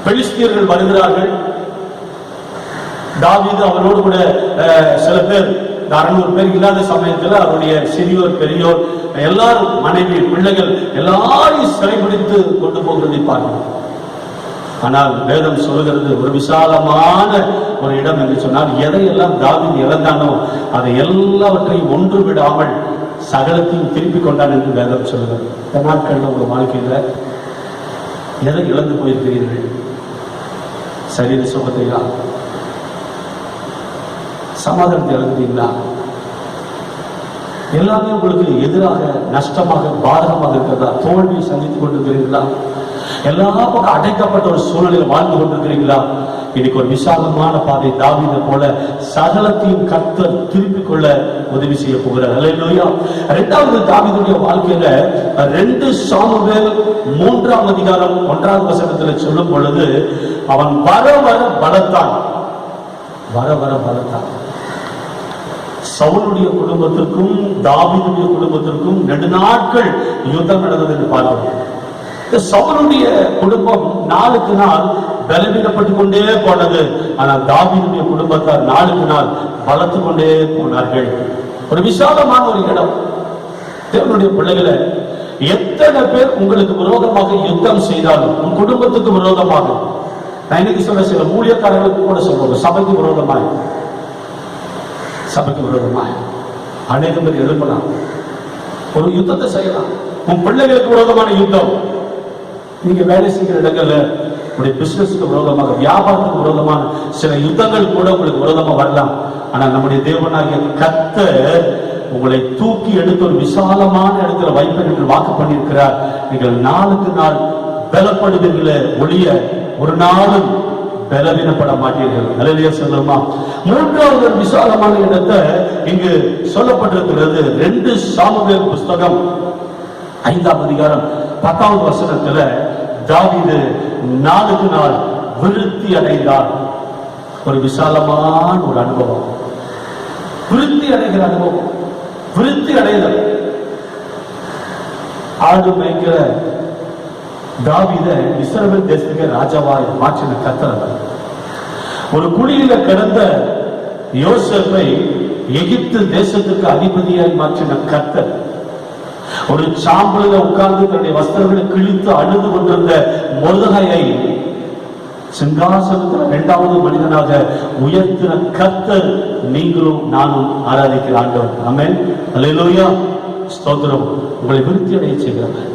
பெலிஸ்தியர்கள் வருகிறார்கள். தாவீது அவரோடு கூட சில பேர், 600 பேர் இல்லாத சமயத்தில் அவருடைய சிறியோர் பெரியோர் எல்லாரும், மனைவி, பிள்ளைகள் எல்லாரையும் சிறைபிடித்து கொண்டு போகிறதை பார்க்கணும். ஆனால் வேதம் சொல்லுகிறது, ஒரு விசாலமான ஒரு இடம் என்று சொன்னால், எதையெல்லாம் தாவீது இழந்தானோ அதை எல்லாவற்றையும் ஒன்று விடாமல் சகலத்தையும் திருப்பி கொண்டான் என்று வேதம் சொல்லுகிறது. இந்த நாட்களில் உங்கள் வாழ்க்கையில எதை இழந்து போயிருக்கிறீர்கள்? சரீர சுகத்தையா? சமாதானத்தை இழந்தீங்களா? எல்லாமே உங்களுக்கு எதிராக, நஷ்டமாக, பாதகமாக இருக்கிறதா? தோல்வியை சந்தித்துக் கொண்டிருக்கிறீர்களா? எல்லா பக்கம் அடைக்கப்பட்ட ஒரு சூழ்நிலையில் வாழ்ந்து கொண்டிருக்கிறீங்களா? இன்னைக்கு ஒரு விசாலமான பாதை, தாவீதை போல சகலத்தையும் கர்த்தர் திருப்பிக் கொள்ள உதவி செய்ய போகிறார். அல்லேலூயா. 2வது தாவீதுடைய வாழ்க்கையில 2 சாமுவேல் 3ஆம் அதிகாரம் 1வது வசனத்தில் சொல்லும் பொழுது, அவன் வர வர பலத்தான். சவுலுடைய குடும்பத்திற்கும் தாவீதுடைய குடும்பத்திற்கும் நெடுநாட்கள் யுத்தம் நடந்தது என்று பார்க்கிறோம். சவுலுடைய குடும்பம் நாளுக்கு நாள் பலவீனப்பட்டுக் கொண்டே போனது. ஆனால் தாவீதுடைய குடும்பத்தார் நாளுக்கு நாள் வளர்த்து கொண்டே போனார்கள். ஒரு விசாலமான ஒரு இடம். தேவனுடைய பிள்ளைகளை, எத்தனை பேர் உங்களுக்கு விரோதமாக யுத்தம் செய்தாலும், உன் குடும்பத்துக்கு விரோதமாக, நான் இன்னைக்கு சொல்ற சில ஊழியக்காரர்களுக்கு கூட சொல்றோம், சபைக்கு விரோதமாய் அநேகம் பேர் எழுப்பலாம், ஒரு யுத்தத்தை செய்யலாம். உன் பிள்ளைகளுக்கு விரோதமான யுத்தம், நீங்க வேலை செய்கிற இடங்கள்ல, உங்களுடைய பிசினஸ்க்கு விரோதமாக, வியாபாரத்துக்கு விரோதமான சில யுத்தங்கள் கூட உங்களுக்கு விரோதமா வரலாம். ஆனா நம்முடைய தேவனாகிய கர்த்தர் உங்களை தூக்கி எடுத்து ஒரு விசாலமான இடத்துல வைப்பேன் என்று வாக்கு பண்ணியிருக்கிறார். நீங்கள் நாளுக்கு நாள் பலப்படுவீர்களே ஒழிய ஒரு நாளும் பலவீனப்பட மாட்டீர்கள். அல்லேலூயா சொல்லுமா. 3வது விசாலமான இடத்தை இங்கு சொல்லப்பட்டிருக்கிறது. 2 சாமுவேல் புஸ்தகம் 5ஆம் அதிகாரம் 10வது வசனத்துல தாவீது நாளுக்கு நாள் விருத்தி அடைந்தார். ஒரு விசாலமான ஒரு அனுபவம், விருத்தி அடைகிற அனுபவம், விருத்தி அடைதல். ஆடு மேய்க்கிற தாவீத இஸ்ரவேல் தேசத்துக்கு ராஜாவாய் மாற்றின கர்த்தர். ஒரு குழியில கிடந்த யோசேப்பை எகிப்து தேசத்துக்கு அதிபதியாய் மாற்றின கர்த்தர். ஒரு சாம்பலில் உட்கார்ந்து தன்னுடைய வஸ்திரங்களை கிழித்து அழுது கொண்டிருந்த மொர்தெகாயை சிங்காசனத்தில் 2வது மனிதனாக உயர்த்தின கர்த்தர் நீங்களும் நானும் ஆராதிக்கிற ஆண்டவர். ஆமென், அல்லேலூயா, ஸ்தோத்திரம். உங்களை விருத்தி அடைய செய்கிறார்.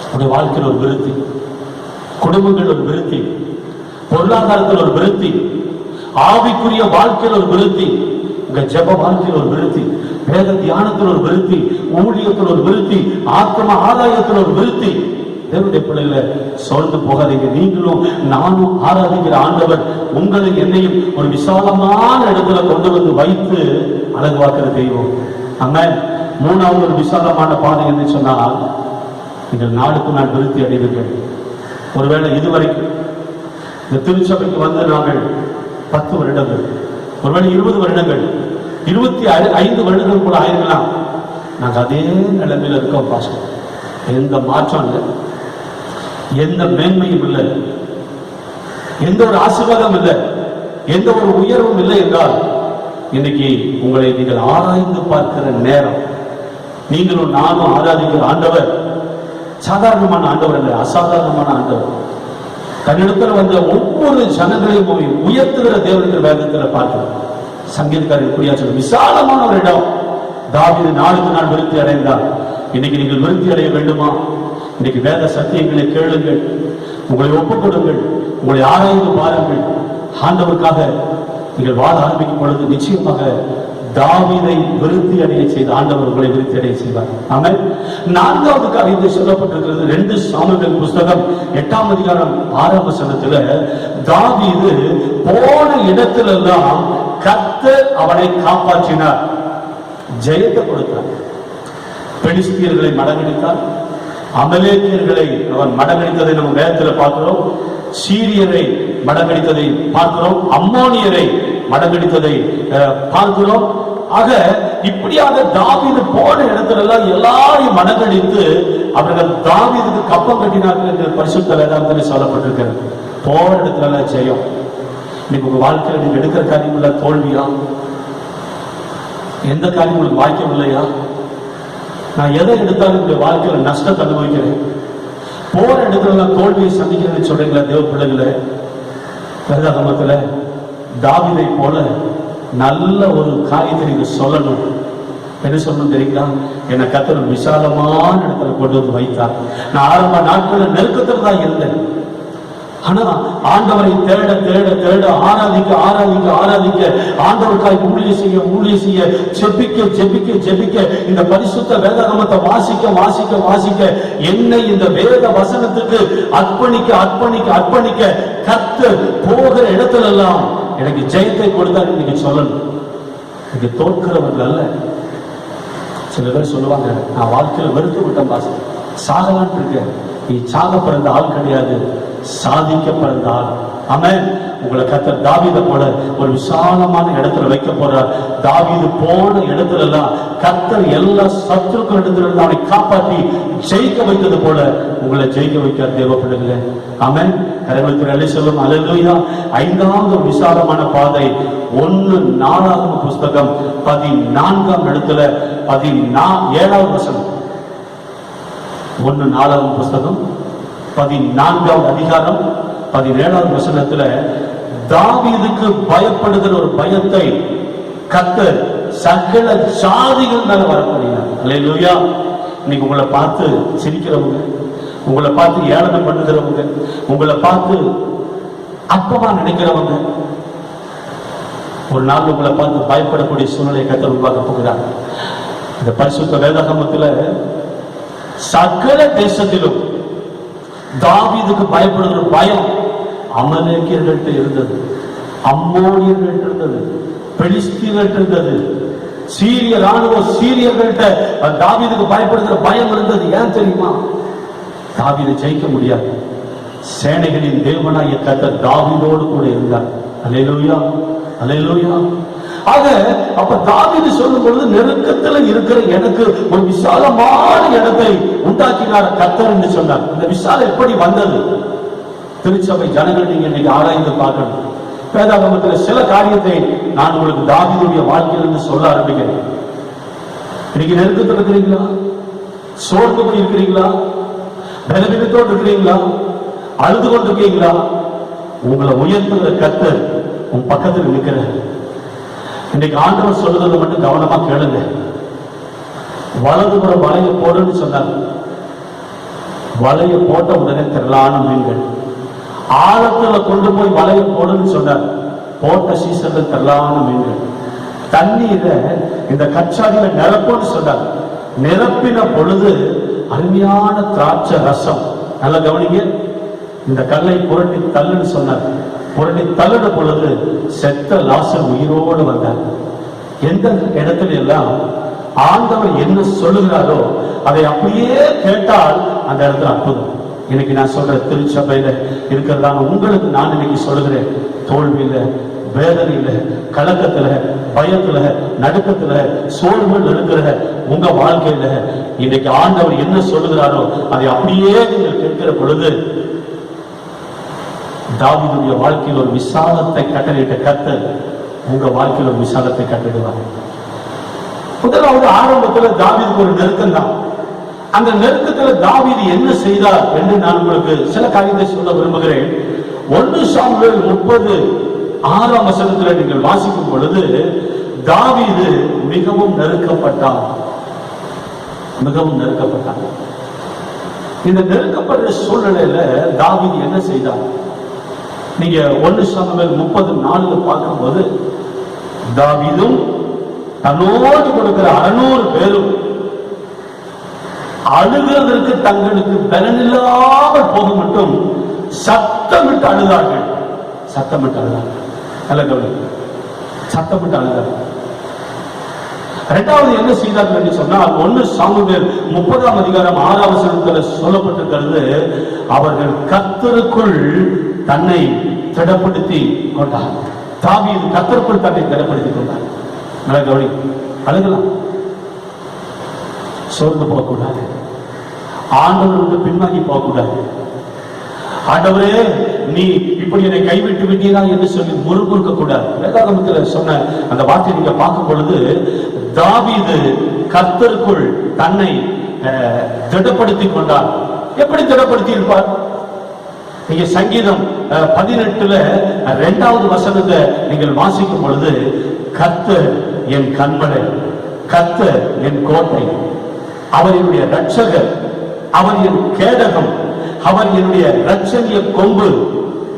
உங்களுடைய வாழ்க்கையில் ஒரு விருத்தி, குடும்பங்கள் ஒரு விருத்தி, பொருளாதாரத்தில் ஒரு விருத்தி, ஆவிக்குரிய வாழ்க்கையில் ஒரு விருத்தி, உங்க ஜெப வாழ்க்கையில் ஒரு விருத்தி, வேத தியானத்தில் ஒரு விருத்தி, ஊழியத்தில் ஒரு விருத்தி, ஆத்ம ஆதாயத்தில் ஒரு விருத்தி. தேவனுடைய பிள்ளைகளை சொல்லிட்டு போகாதீங்க. நீங்களும் நானும் ஆராதிக்கிற ஆண்டவர் உங்களை என்னையும் ஒரு விசாலமான இடத்துல கொண்டு வந்து வைத்து அழகுவாக்குற தெய்வம். ஆமென். 3வது ஒரு விசாலமான பாதை என்று சொன்னால், நீங்கள் நாளுக்கு நாள் விருத்தி அடைவீர்கள். ஒருவேளை இதுவரைக்கும் இந்த திருச்சபைக்கு வந்து நாங்கள் 10 வருடங்கள், ஒருவேளை 20 வருடங்கள், 25 வருடங்கள் கூட ஆயிருக்கலாம். நாங்கள் அதே நிலைமையில் இருக்கோம் பாஸ்டர். எந்த மாற்றம் இல்லை, எந்த மேன்மையும் இல்லை, எந்த ஒரு ஆசீர்வாதம் இல்லை, எந்த ஒரு உயர்வும் இல்லை என்றால், இன்னைக்கு உங்களை நீங்கள் ஆராய்ந்து பார்க்கிற நேரம். நீங்களும் நானும் ஆராதிக்கிற ஆண்டவர் சாதாரணமான ஆண்டவர் இல்லை, அசாதாரணமான ஆண்டவர். தன்னிடத்தில் வந்த ஒவ்வொரு ஜனங்களையும் உயர்த்துகிற தேவனுடைய வேதத்தில் பார்க்கிறோம். சங்கீதக்காரர் இப்படியா சொல்ல, விசாலமான ஒரு இடம். தாவீது நாளுக்கு நாள் விருத்தி அடைந்தார். இன்னைக்கு நீங்கள் விருத்தி அடைய வேண்டுமா? இன்னைக்கு வேத சத்தியங்களை கேளுங்கள், உங்களை ஒப்புக் கொடுங்கள், உங்களை ஆராய்ந்து பாருங்கள். ஆண்டவருக்காக நீங்கள் வாழ ஆரம்பிக்கும் பொழுது நிச்சயமாக தாவீதை விருத்தி அடைய செய்த ஆண்டவர் உங்களை விருத்தி அடைய செய்வார். ஆமென். 4வது காரியத்தை சொல்லப்பட்டிருக்கிறது 2 சாமுவேல் புஸ்தகம் 8ஆம் அதிகாரம் 6ஆம் வசனத்துல, தாவீது போன இடத்திலெல்லாம் கர்த்தர் அவனை காப்பாற்றினார், ஜெயத்தை கொடுத்தார். பெலிஸ்தியர்களை மடங்கடித்தார், அமலேக்கியர்களை அவன் மடங்கடித்ததை நம்ம வேதத்தில் பார்க்கிறோம், சீரியரை மடங்கடித்ததை பார்க்கிறோம், அம்மோனியரை மடங்கடித்ததை பார்க்கிறோம். ஆக இப்படியாக தாவீது போன இடத்துல எல்லாம் எல்லாரையும் மடங்கடித்து அவர்கள் தாவீதுக்கு கப்பம் கட்டினார்கள் என்று பரிசுத்த வேதாகமத்தில் சொல்லப்பட்டிருக்கிறது. போன இடத்துல எல்லாம் ஜெயம். இன்னைக்கு உங்க வாழ்க்கையில் நீங்க எடுக்கிற காரியம் இல்ல தோல்வியா? எந்த காரியம் உங்களுக்கு வாய்க்கம் இல்லையா? நான் எதை எடுத்தாலும் என்னுடைய வாழ்க்கையில நஷ்டத்தை அனுபவிக்கிறேன், போற இடத்துல தோல்வியை சந்திக்கிறேன்னு சொல்றீங்களா தேவ பிள்ளைகளை? வேதாகமத்துல தாவீதை போல நல்ல ஒரு காரியத்தை நீங்க சொல்லணும். என்ன சொல்லணும் தெரியுங்களா? என்னை கர்த்தர் விசாலமான இடத்துல கொண்டு வந்து வைத்தார். நான் ஆரம்ப நாட்கள் நெருக்கத்தில் தான் இருந்தேன். ஆனா ஆண்டவரை தேட தேட தேட ஆராதிக்க ஆராதிக்க ஆராதிக்க ஆண்டவருக்காய் ஊழிய செய்ய ஜெபிக்க ஜெபிக்க ஜெபிக்க இந்த பரிசுத்த வேதாகமத்தை வாசிக்க வாசிக்க வாசிக்க என்னை இந்த வேத வசனத்துக்கு அர்ப்பணிக்க அர்ப்பணிக்க அர்ப்பணிக்க கர்த்தர் போகிற இடத்துல எல்லாம் எனக்கு ஜெயத்தை கொடுத்தாரு. நீங்க சொல்லணும், இங்க தோற்கிறவர்கள் அல்ல. சில பேர் சொல்லுவாங்க, நான் வாழ்க்கையில வெறுத்து விட்டேன் பாஸ், சாகலான் இருக்கேன். நீ சாக பிறந்த ஆள் கிடையாது, சாதிக்க பிறந்த ஆள். ஆமென். உங்களை கர்த்தர் தாவீதை போல ஒரு விசாலமான இடத்துல வைக்க போறார். தாவீது போன இடத்துல எல்லாம் கர்த்தர் எல்லா சத்துருக்கள் இடத்துல இருந்து அவனை காப்பாற்றி ஜெயிக்க வைத்தது போல உங்களை ஜெயிக்க வைக்க தேவ பிள்ளைகளே. ஆமென். கரங்களுக்கு சொல்லும் அல்லேலூயா. 5வது விசாலமான பாதை 1 நாளாகம புஸ்தகம் 14ஆம் இடத்துல 7வது வசனம். 1 நாளாகம புஸ்தகம் 14ஆவது அதிகாரம் 17வது வசனத்துல தாவீதுக்கு பயப்படுகிற ஒரு பயத்தை கர்த்தர் சகல ஜாதிகள் மேல வரப்படுகிறார். அல்லேலூயா. இன்னைக்கு உங்களை பார்த்து சிரிக்கிறவங்க, உங்களை பார்த்து ஏளனை பண்ணுகிறவங்க, உங்களை பார்த்து அப்பமா நினைக்கிறவங்க, ஒரு நாள் உங்களை பார்த்து பயப்படக்கூடிய சூழ்நிலை கர்த்தர் உருவாக்க போகிறார். இந்த பரிசுத்த வேதாகமத்துல சகல தேசத்திலும் தாவீதுக்கு பயப்படுகிற பயம் அமலேக்கியர்கள்ட்ட இருந்தது, அம்மோனியர்கள்ட்ட இருந்தது, பெலிஸ்தியர்கள்ட்ட இருந்தது, சீரியர்கள்ட்ட தாவீதுக்கு பயப்படுகிற பயம் இருந்தது. ஏன் தெரியுமா? தாவீதை ஜெயிக்க முடியாது. சேனைகளின் தேவனாகிய கர்த்தர் தாவீதோடு கூட இருந்தார். அல்லேலூயா, அல்லேலூயா. ஆக அப்ப தாவீது சொல்லும் பொழுது, நெருக்கத்துல இருக்கிற எனக்கு ஒரு விசாலமான இடத்தை உண்டாக்கினார் கர்த்தர் என்று சொன்னார். இந்த விசாலம் எப்படி வந்தது? திருச்சபை ஜனங்கள் நீங்க இன்னைக்கு ஆராய்ந்து பார்க்கணும். வேதாகமத்தில் சில காரியத்தை நான் உங்களுக்கு தாவீதுடைய வாழ்க்கையிலிருந்து சொல்ல ஆரம்பிக்கிறேன். இன்னைக்கு நெருக்கத்தில் இருக்கிறீங்களா? சோர்ந்து போய் இருக்கிறீங்களா? பலவீனத்தோடு இருக்கிறீங்களா? அழுது கொண்டிருக்கீங்களா? உங்களை உயர்த்துகிற கர்த்தர் உன் பக்கத்தில் நிற்கிற. இன்னைக்கு ஆண்டவர் சொல்லுறதை மட்டும் கவனமா கேளுங்க. வலதுபுற வலையை போடுன்னு சொன்னார். வலையை போட்ட உடனே திரளான மீன்கள். ஆழத்துல கொண்டு போய் வலையை போடுன்னு சொன்னார். போட்ட சீசன்ல திரளான மீன்கள். தண்ணீரை இந்த கச்சாடியில நிரப்புன்னு சொன்னார். நிரப்பின பொழுது அருமையான திராட்சை ரசம். நல்ல கவனிங்க. இந்த கல்லை புரட்டி தள்ளுன்னு சொன்னார். புரட்டி தள்ளுன பொழுது செத்த லாசர் உயிரோடு வந்தார். எந்த இடத்துல எல்லாம் ஆண்டவர் என்ன சொல்லுகிறாரோ அதை அப்படியே கேட்டால் அந்த இடத்துல அற்புதம். இன்னைக்கு நான் சொல்ற திருச்சபையில இருக்கிறதான உங்களுக்கு நான் இன்னைக்கு சொல்லுகிறேன், தோல்வியில, வேதனையில, கலக்கத்துல, பயத்துல, நடுக்கத்துல, சோர்வுகள் இருக்கிற உங்க வாழ்க்கையில இன்னைக்கு ஆண்டவர் என்ன சொல்லுகிறாரோ அதை அப்படியே நீங்கள் கேட்கிற பொழுது தாவீதுடைய வாழ்க்கையில் ஒரு விசாலத்தை கட்டளையிட்ட கர்த்தர் உங்க வாழ்க்கையில் ஒரு விசாலத்தை கட்டளிடுவார். முதலாவது ஆரம்பத்துல தாவீதுக்கு ஒரு நெருக்கம் தான். அந்த நெருக்கத்துல தாவீது என்ன செய்தார் என்று நான் உங்களுக்கு சில காரியத்தை சொல்ல விரும்புகிறேன். 1 சாமுவேல் 30:6 நீங்கள் வாசிக்கும் பொழுது தாவீது மிகவும் நெருக்கப்பட்டார். மிகவும் நெருக்கப்பட்டார். இந்த நெருக்கப்படுற சூழ்நிலையில தாவீது என்ன செய்தார்? நீங்க 1 சாமுவேல் 30:4 பார்க்கும்போது தாவீதும் தன்னோடு கொடுக்கிற 600 பேரும் அழுகிறதற்கு தங்களுக்கு பலனில்லாமல் போக மட்டும் சத்தமிட்டு அழுதார்கள். சத்தமிட்டு அழுதார்கள். நல்ல கவனிங்க. சத்தமிட்டு அழுதார்கள். இரண்டாவது என்ன செய்தார்கள் என்று சொன்னால் 1 சாமுவேல் 30:6 சொல்லப்பட்டிருக்கிறது, அவர்கள் கர்த்தருக்குள் தன்னை திடப்படுத்தி கொண்டார். தாவீது கர்த்தருக்குள் தன்னை திடப்படுத்தி கொண்டார். நல்ல கவனி. அழுகலாம், சோர்ந்து போகக்கூடாது, ஆண்டவர் வந்து பின்வாங்கி போகக்கூடாது. ஆண்டவரே நீ இப்படி என்னை கைவிட்டு விட்டீரா என்று சொல்லி முறுமுறுக்க கூடாது. வேதாகமத்தில் சொன்ன அந்த வார்த்தையை நீங்க பார்க்கும் பொழுது தாவீது கர்த்தருக்குள் தன்னை திடப்படுத்தி கொண்டார். எப்படி திடப்படுத்தி இருப்பார்? நீங்க சங்கீதம் 18:2 வசனத்தை நீங்கள் வாசிக்கும் பொழுது, கர்த்தர் என் கண்மலை, கர்த்தர் என் கோட்டை, அவர் என்னுடைய ரட்சகர், அவர் என் கேடகம், அவர் என்னுடைய ரட்சணிய கொம்பு,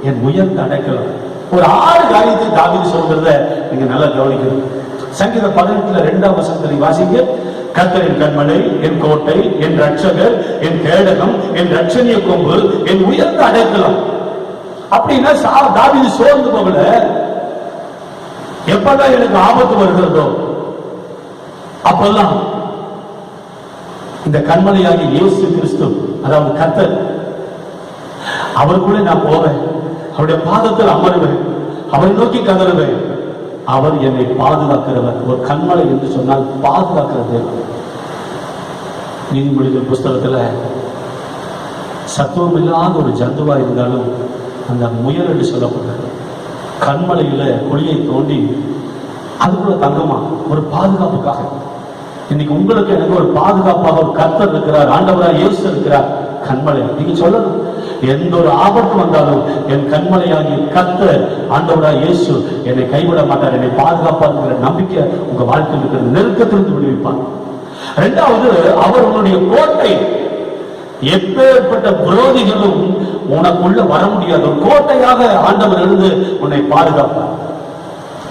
என் உயர்ந்த அடைக்கலம். ஒரு 6 காரியத்தை தாவீது சொல்கிறத நீங்க நல்லா கவனிக்கணும். சங்கீதம் 18:2 வாசிங்க. கர்த்தர் என் கண்மலை, என் கோட்டை, என் ரட்சகர், என் கேடகம், என் ரட்சணிய கொம்பு, என் உயர்ந்த அடைக்கலம். அப்படின்னா தாவீது சோர்ந்து போகல. எப்பதான் எனக்கு ஆபத்து வருகிறதோ அப்பெல்லாம் இந்த கண்மலையாகி இயேசு கிறிஸ்து, அதாவது கர்த்தர், அவர் கூட நான் போவேன், அவருடைய பாதத்தில் அமருவேன், அவரை நோக்கி கதறுவேன். அவர் என்னை பாதுகாக்கிறவர். ஒரு கண்மலை என்று சொன்னால் பாதுகாக்கிறது. நீதிமொழிகள் புஸ்தகத்துல சத்துவம் இல்லாத ஒரு ஜந்துவா இருந்தாலும் அந்த முயல் என்று சொல்லப்படுறது, கண்மலையில குழியை தோண்டி அதுக்குள்ள தங்கமா ஒரு பாதுகாப்புக்காக. இன்னைக்கு உங்களுக்கு எனக்கு ஒரு பாதுகாப்பாக ஒரு கர்த்தர் இருக்கிறார், ஆண்டவராக இயேசு இருக்கிறார். கண்மலை நீங்க சொல்லணும், எந்த ஒரு ஆபத்து வந்தாலும் என் கண்மலையாகிய கர்த்தர் ஆண்டவராக இயேசு என்னை கைவிட மாட்டார், என்னை பாதுகாப்பார் நம்பிக்கை உங்க வாழ்க்கையில் இருக்கிற நெருக்கத்திலிருந்து விடுவிப்பார். இரண்டாவது, அவர் உன்னுடைய கோட்டை. எப்பேற்பட்ட விரோதிகளும் உனக்குள்ள வர முடியாத ஒரு கோட்டையாக ஆண்டவர் இருந்து உன்னை பாதுகாப்பார்.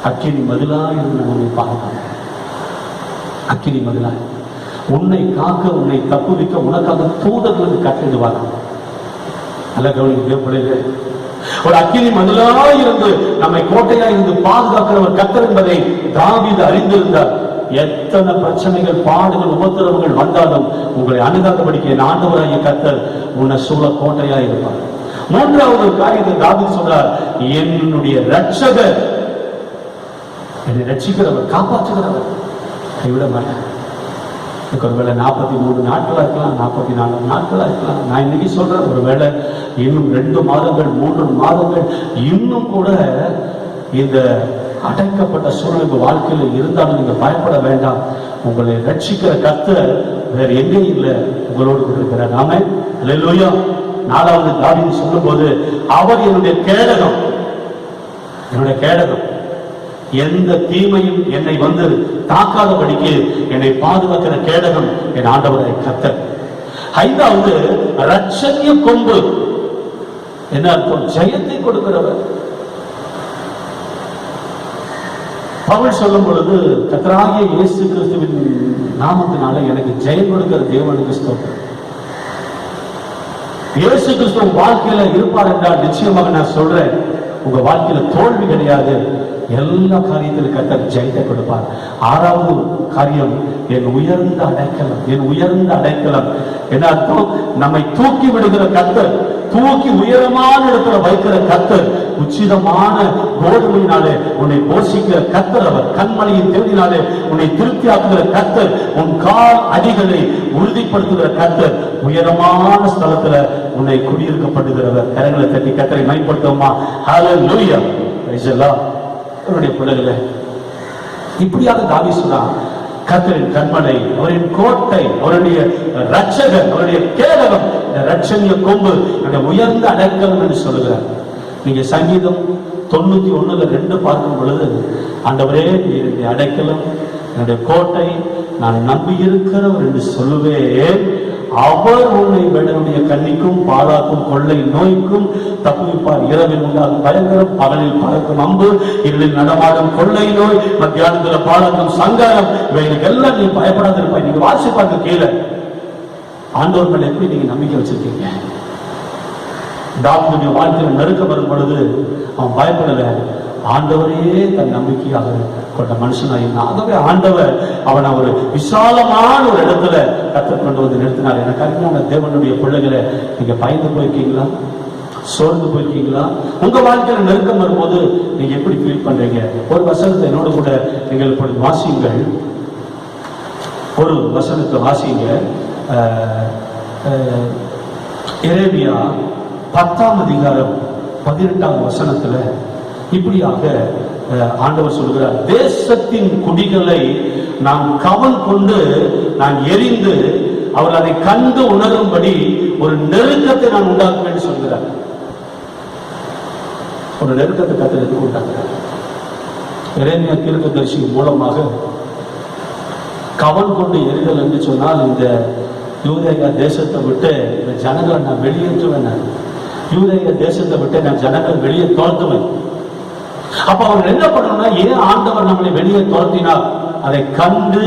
அக்கினி மதிலா இருந்து உன்னை பாதுகாப்பார். அக்கினி மதிலா உன்னை காக்க, உன்னை தப்புவிக்க உனக்காக தூதர்களுக்கு கட்டிடுவார். நல்ல கவனிக்க. ஒரு அக்கினி மதிலா இருந்து நம்மை கோட்டையா இருந்து பாதுகாக்கிறவர் கர்த்தர் என்பதை தாவீது அறிந்திருந்தார். எத்தனை பிரச்சனைகள், பாடுகள், உபத்திரவங்கள் வந்தாலும் உங்களை அணுகாதபடிக்கு என் ஆண்டவராகிய கர்த்தர் உன்னை சூழ கோட்டையா இருப்பார். மூன்றாவது காரியத்தை தாவீது சொல்றார், என்னுடைய ரட்சகர், என்னை ரட்சிக்கிறவர், காப்பாற்றுகிறவர், கைவிட மாட்டார். ஒருவேளை 43 நாட்களா இருக்கலாம், 44 நாட்களா இருக்கலாம். நான் இன்னைக்கு சொல்றேன், ஒருவேளை இன்னும் 2 மாதங்கள் 3 மாதங்கள் இன்னும் கூட இந்த அடைக்கப்பட்ட சூழ்நிலை வாழ்க்கையில் இருந்தாலும் நீங்க பயப்பட வேண்டாம். உங்களை ரட்சிக்கிற கர்த்தர் வேற எங்கேயும் இல்லை, உங்களோடு இருக்கிறார். நாம அல்லேலூயா. 4வது தாவீது சொல்லும் போது, அவர் என்னுடைய கேடகம், என்னுடைய கேடகம், எந்த தீமையும் என்னை வந்து தாக்காதபடிக்கு என்னை பாதுகாக்கிற கேடகம் என் ஆண்டவரை கர்த்தர். 5வது இரட்சணிய கொம்பு. என்ன அர்த்தம்? ஜெயத்தை கொடுக்கிறவர். பவுல் சொல்லும் பொழுது, கர்த்தராகிய இயேசு கிறிஸ்துவின் நாமத்தினால எனக்கு ஜெயம் கொடுக்கிற தேவனுக்கு ஸ்தோத்திரம். இயேசு கிறிஸ்து வாழ்க்கையில இருப்பார் என்றால் நிச்சயமாக நான் சொல்றேன், உங்க வாழ்க்கையில தோல்வி கிடையாது. எல்லா காரியத்திலும் கர்த்தர் ஜெயத்தை கொடுப்பார். 6வது காரியம், என் உயர்ந்த அடைக்கலம். என் உயர்ந்த அடைக்கலம் என்ன அர்த்தம்? நம்மை தூக்கி விடுகிற கர்த்தர், தூக்கி உயரமான இடத்துல வைக்கிற கர்த்தர், உச்சிதமான கோதுமையினாலே உன்னை போஷிக்கிற கர்த்தர் அவர். கண்மணியின் தேடினாலே உன்னை திருப்தியாக்குகிற கர்த்தர், உன் கால் அடிகளை உறுதிப்படுத்துகிற கர்த்தர், உயரமான ஸ்தலத்துல உன்னை குடியிருக்கப்படுகிறவர். கரங்களை தட்டி கர்த்தரை மைப்படுத்துவோமா? ஹல்லேலூயா, பிரைஸ் தி லார்ட். அவருடைய பிள்ளைகளை இப்படியாக தாவீது சொல்றான், கர்த்தரின் கண்மலை, அவரின் கோட்டை, அவருடைய ரட்சகர், அவருடைய கேடகம், இந்த ரட்சணிய கொம்பு, என்னுடைய உயர்ந்த அடைக்கலம் என்று சொல்லுகிறார். நீங்க சங்கீதம் 91:2 பார்க்கும் பொழுது, ஆண்டவரே என்னுடைய அடைக்கலம், என்னுடைய கோட்டை, நான் நம்பி இருக்கிறவர் என்று சொல்லுவேன். அவர் உன்னை வேடனுடைய கண்ணிக்கும் பாழாக்கும் கொள்ளை நோய்க்கும் தப்புவிப்பார். இரவில் உண்டாகும் பயங்கரம், பகலில் பறக்கும் அம்பு, இருளில் நடமாடும் கொள்ளை நோய், மத்தியானத்தில் பாழாக்கும் சங்காரம், இவைகளுக்கு எல்லாம் நீ பயப்படாத இருப்பாய். நீங்க வாசி பார்க்க கீழே ஆண்டவர் மேல எப்படி நீங்க நம்பிக்கை வச்சிருக்கீங்க? தாவீதுடைய வாழ்க்கையில் நெருக்கம் வரும் பொழுது அவன் பயப்படல, ஆண்டவரையே தன் நம்பிக்கையாக கொண்ட மனுஷனாக. ஆகவே ஆண்டவர் அவனை ஒரு விசாலமான ஒரு இடத்துல கர்த்தர் கொண்டு வந்து நிறுத்தினார். எனக்கு அருமையான தேவனுடைய பிள்ளைகளை, நீங்க பயந்து போயிருக்கீங்களா? சோர்ந்து போயிருக்கீங்களா? உங்க வாழ்க்கையில நெருக்கம் வரும்போது நீங்க எப்படி ஃபீல் பண்றீங்க? ஒரு வசனத்தை என்னோட கூட நீங்கள் இப்பொழுது வாசியுங்கள். ஒரு வசனத்தை வாசிங்க. எரேமியா 10ஆம் அதிகாரம் 18ஆம் வசனத்துல இப்படியாக ஆண்டவர் சொல்கிறார், தேசத்தின் குடிகளை நான் கவன் கொண்டு நான் எரிந்து அவர் அதை கண்டு உணரும்படி ஒரு நெருக்கத்தை நான் உண்டாக்குவேன் சொல்கிறார். ஒரு நெருக்கத்தை கர்த்தர் எதுக்கு உண்டாக்குறார்? எரேமியா தீர்க்கதரிசி மூலமாக கவன் கொண்டு எரிதல் என்று சொன்னால், இந்த யூதேயா தேசத்தை விட்டு இந்த ஜனங்களை நான் வெளியேற்றுவேன். யூதேயா தேசத்தை விட்டு நான் ஜனங்கள் வெளியே துரத்துவேன். அப்ப அவங்க என்ன பண்ணணும்னா, ஏன் ஆண்டவர் நம்மளை வெளியே துரத்தினார்? அதை கண்டு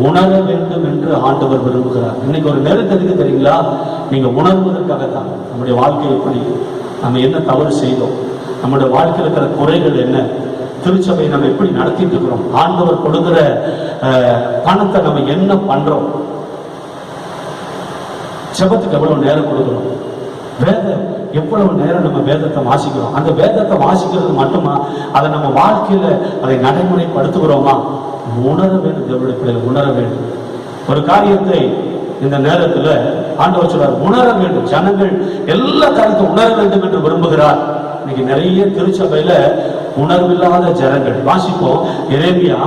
உணர வேண்டும் என்று ஆண்டவர் விரும்புகிறார். இன்னைக்கு ஒரு நெருக்கத்துக்கு தெரியுங்களா? நீங்க உணர்வதற்காகத்தான். நம்முடைய வாழ்க்கை எப்படி, நம்ம என்ன தவறு செய்தோம், நம்முடைய வாழ்க்கையில் இருக்கிற குறைகள் என்ன, திருச்சபையை நம்ம எப்படி நடத்திட்டு இருக்கிறோம், ஆண்டவர் கொடுக்கிற பணத்தை நம்ம என்ன பண்றோம், ஜெபத்துக்கு எவ்வளவு நேரம் கொடுக்கிறோம், வேதம் எவ்வளவு நேரம் நம்ம வேதத்தை வாசிக்கிறோம், அந்த வேதத்தை வாசிக்கிறது மட்டுமா, அதை நம்ம வாழ்க்கையில அதை நடைமுறைப்படுத்துகிறோமா? உணர வேண்டும். தேவனுடைய பிள்ளைகள் உணர வேண்டும். ஒரு காரியத்தை இந்த நேரத்துல ஆண்டவர் சொல்றார், உணர வேண்டும். ஜனங்கள் எல்லா காரியத்தையும் உணர வேண்டும் என்று விரும்புகிறார். இன்னைக்கு நிறைய திருச்சபையில உணர்வில்லாத ஜனங்கள். வாசிப்போம் எரேமியா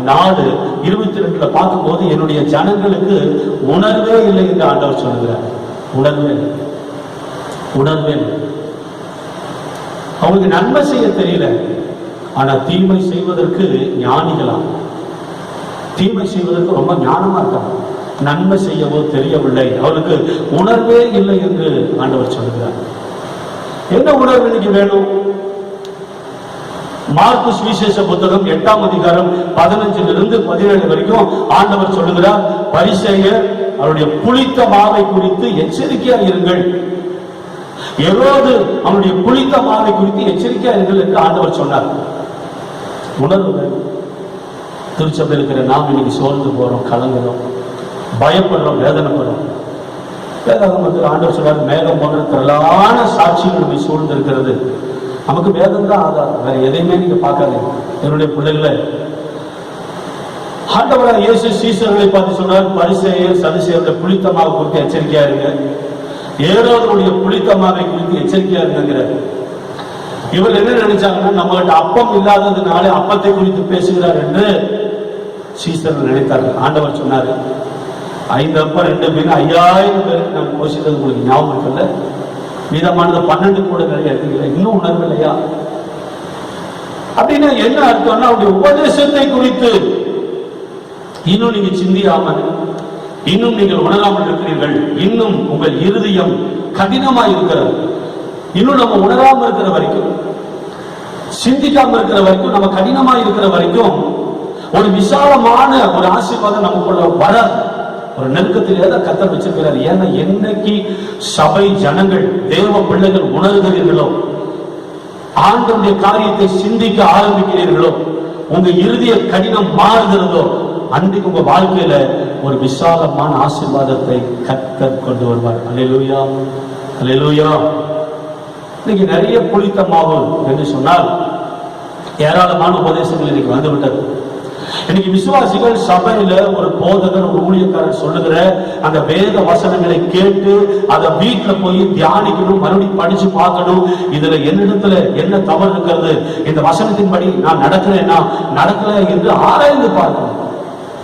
4:22 பார்க்கும்போது, என்னுடைய ஜனங்களுக்கு உணர்வே இல்லை என்று ஆண்டவர் சொல்லுகிறார். உணர்வே உணர்வே அவங்களுக்கு நன்மை செய்ய தெரியல, ஆனா தீமை செய்வதற்கு ஞானிகளாம். தீமை செய்வதற்கு ரொம்ப ஞானமா இருக்காங்க, நன்மை செய்யவோ தெரியவில்லை. அவருக்கு உணர்வே இல்லை என்று ஆண்டவர் சொல்லுகிறார். என்ன உணர்வு இன்னைக்கு வேணும்? மார்க்கு சுவிசேஷ புத்தகம் 8ஆம் அதிகாரம் 15 to 17 வரைக்கும் ஆண்டவர் சொல்லுகிறார், பரிசேயர் அவருடைய புளித்த மாவை குறித்து எச்சரிக்கையா இருங்கள். ஏரோது அவனுடைய புளித்த மாவை குறித்து எச்சரிக்கையா இருங்கள் என்று ஆண்டவர் சொன்னார். உணர்வு திருச்சபையில் இருக்கிற நாம் இன்னைக்கு சோர்ந்து போறோம், கலங்குறோம், பயப்படுறோம், வேதனைப்படுறோம். வேதாகமத்தில் ஆண்டவர் சொல்றாரு, மேகம் போன்ற திரளான சாட்சிகள் நம்மை சூழ்ந்து இருக்கிறது. நமக்கு வேதம் தான் ஆதாரம், வேற எதையுமே நீங்க பார்க்காதீங்க. என்னுடைய பிள்ளைகளை ஆண்டவராக இயேசு சீசர்களை பார்த்து சொன்னார், பரிசேயர் சதுசேயருடைய புளித்தமாவை குறித்து எச்சரிக்கையா இருங்க, ஏரோதுடைய புளித்தமாவை குறித்து எச்சரிக்கையா இருங்கிறார். இவர் என்ன நினைச்சாங்கன்னா, நம்மகிட்ட அப்பம் இல்லாததுனால அப்பத்தை குறித்து பேசுகிறார் என்று சீசர்கள் நினைத்தார்கள். ஆண்டவர் சொன்னாரு, 5 அப்பம் 2 மீன் 5000 பேருக்கு நான் போஷித்தது உங்களுக்கு ஞாபகம் இருக்குல்ல, மீதமானது 12 கூட நிறைய இருக்குல்ல, இன்னும் உணர்வில்லையா? அப்படின்னா என்ன அர்த்தம்னா, அவருடைய உபதேசத்தை குறித்து இன்னும் நீங்க சிந்தியாமல், இன்னும் நீங்கள் உணராமல் இருக்கிறீர்கள், இன்னும் உங்கள் இருதயம் கடினமா இருக்கிறது. இன்னும் நம்ம உணராம இருக்கிற வரைக்கும், சிந்திக்காம இருக்கிற வரைக்கும், நம்ம கடினமா இருக்கிற வரைக்கும் ஒரு விசாலமான ஒரு ஆசீர்வாதம் நமக்குள்ள வர ஒரு நெருக்கத்திலே தான் கர்த்தர் வச்சிருக்கிறார். ஏன்னா என்னைக்கு சபை ஜனங்கள் தேவ பிள்ளைகள் உணர்கிறீர்களோ, ஆண்டவருடைய காரியத்தை சிந்திக்க ஆரம்பிக்கிறீர்களோ, உங்க இருதய கடினம் மாறுகிறதோ, அன்றைக்கு உங்க வாழ்க்கையில ஒரு விசாலமான ஆசீர்வாதத்தை கர்த்தர் கொண்டு வருவார். அல்லேலூயா, அல்லேலூயா. இன்னைக்கு நிறைய புளித்த மாவு என்று சொன்னால் ஏராளமான உபதேசங்கள் இன்னைக்கு வந்துவிட்டது. இன்னைக்கு விசுவாசிகள் சபையில ஒரு போதகர், ஒரு ஊழியக்காரர் சொல்லுகிற அந்த வேத வசனங்களை கேட்டு அதை வீட்டுல போய் தியானிக்கணும், மறுபடியும் படிச்சு பார்க்கணும், இதுல என்னிடத்துல என்ன தவறு இருக்கிறது, இந்த வசனத்தின்படி நான் நடக்கிறேன்னா நடக்கல என்று ஆராய்ந்து பார்க்கணும்.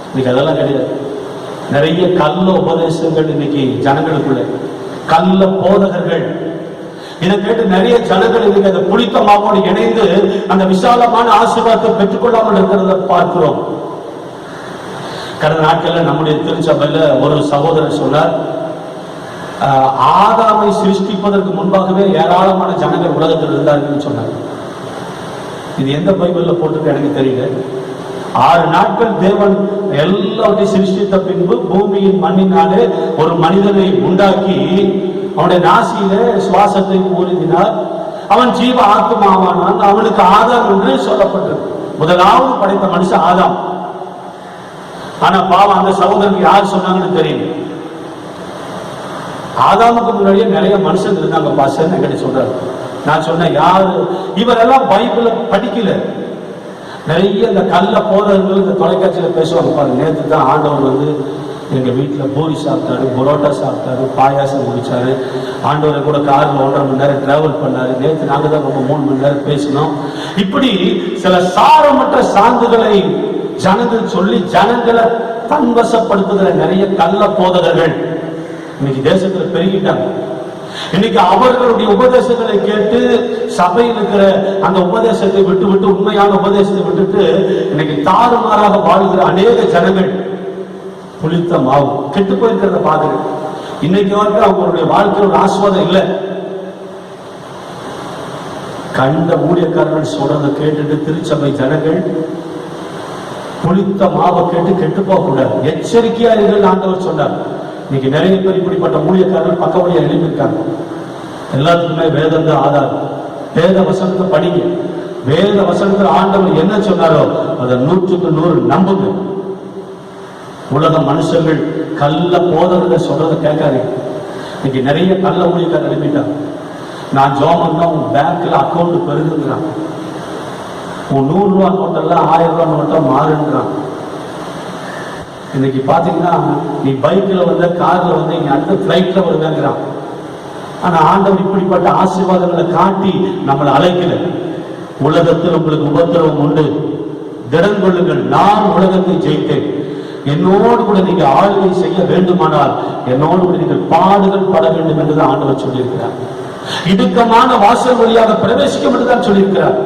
இன்னைக்கு அதெல்லாம் கிடையாது. நிறைய கள்ள உபதேசங்கள் இன்னைக்கு ஜனங்களுக்குள்ள, கள்ள போதகர்கள். இதை கேட்டு நிறைய ஜனங்கள் இன்னைக்கு அந்த புளித்த மாவோடு இணைந்து அந்த விசாலமான ஆசீர்வாதத்தை பெற்றுக்கொள்ளாமல் இருக்கிறத பார்க்கிறோம். கடந்த நாட்கள்ல நம்முடைய திருச்சபையில ஒரு சகோதரர் சொன்னார், ஆதாமை சிருஷ்டிப்பதற்கு முன்பாகவே ஏராளமான ஜனங்கள் உலகத்தில் இருந்தார்கள் சொன்னார். இது எந்த பைபிள்ல போட்டு எனக்கு தெரியல. 6 நாட்கள் தேவன் எல்லாவற்றையும் சிருஷ்டித்த பின்பு பூமியின் மண்ணினாலே ஒரு மனிதனை உண்டாக்கி அவனுடைய நாசியில சுவாசத்தை ஊறினார், அவன் ஜீவ ஆத்மாவானான். அவனுக்கு ஆதாம் என்று சொல்லப்பட்டது. முதலாவது படைத்த மனுஷன் ஆதாம். ஆனா பாவம் அந்த சகோதரனுக்கு யார் சொன்னாங்கன்னு தெரியல. ஆதாமுக்கு முன்னாடியே நிறைய மனுஷன் இருந்தாங்க பாஸ்டர் என்கிட்ட சொல்றாரு. நான் சொன்னேன், யாரு இவரெல்லாம் பைபிள படிக்கல. நிறைய இந்த கள்ள போதகர்கள் இந்த தொலைக்காட்சியில பேசுவாங்க பாருங்க. நேற்று தான் ஆண்டவர் வந்து எங்க வீட்டுல பூரி சாப்பிட்டாரு, புரோட்டா சாப்பிட்டாரு, பாயாசம் குடிச்சாரு, ஆண்டவரை கூட கார்ல 1.5 மணி நேரம் டிராவல் பண்ணாரு. நேற்று நாங்க தான் ரொம்ப 3 மணி நேரம் பேசினோம். இப்படி சில சாரமற்ற சான்றுகளை ஜனங்கள் சொல்லி ஜனங்களை தன்வசப்படுத்துகிற நிறைய கள்ள போதகர்கள் இன்னைக்கு தேசத்துல பெருகிட்டாங்க. இன்னைக்கு அவர்களுடைய உபதேசங்களை கேட்டு சபையில் இருக்கிற அந்த உபதேசத்தை விட்டு விட்டு, உண்மையான உபதேசத்தை விட்டுட்டு இன்னைக்கு தாறுமாறாக வாழ்கிற அநேக ஜனங்கள் புளித்த மாவு கெட்டு போயிருக்கிறத பாக்குறேன். இன்னைக்கு வரைக்கும் அவங்களுடைய வாழ்க்கையில் ஒரு ஆஸ்வாதம் இல்லை. கண்ட ஊழியக்காரர்கள் சொல்றதை கேட்டுட்டு திருச்சபை ஜனங்கள் புளித்த மாவை கேட்டு கெட்டு போக கூடாது, எச்சரிக்கையா இருங்கள் ஆண்டவர் சொன்னார். இன்னைக்கு நிறைய பேர் இப்படிப்பட்ட ஊழியக்காரர்கள் பக்க வழியா எழுப்பியிருக்காங்க. எல்லாத்துக்குமே வேதம் தான் ஆதாரம். வேத வசனத்தை படிங்க. வேத வசனத்தில் ஆண்டவர் என்ன சொன்னாரோ அதை 100க்கு 100 நம்புங்க. உலக மனுஷர்கள் கள்ள போதகர்களை சொல்றதை கேட்காதீங்க. இன்னைக்கு நிறைய கள்ள ஊழியக்காரர் எழுப்பிட்டாங்க. நான் ஜோமன் தான் உன் பேங்க்ல அக்கௌண்ட் பெருகுங்கிறான், உன் 100 ரூபா நோட்டெல்லாம் 1000 ரூபா நோட்டா மாறுன்றான். இன்னைக்கு பாத்தீங்கன்னா நீ பைக்ல வந்த, கார்ல வந்து நீ அடுத்த பிளைட்ல வருவேங்கிறான். ஆனா ஆண்டவர் இப்படிப்பட்ட ஆசீர்வாதங்களை காட்டி நம்மளை அழைக்கல. உலகத்தில் உங்களுக்கு உபத்திரவம் உண்டு, திடன் கொள்ளுங்கள், நான் உலகத்தை ஜெயித்தேன். என்னோடு கூட நீங்க ஆளுகை செய்ய வேண்டுமானால் என்னோடு கூட நீங்கள் பாடுகள் பட வேண்டும் என்றுதான் ஆண்டவர் சொல்லியிருக்கிறார். இடுக்கமான வாசல் வழியாக பிரவேசிக்க என்றுதான் சொல்லியிருக்கிறார்.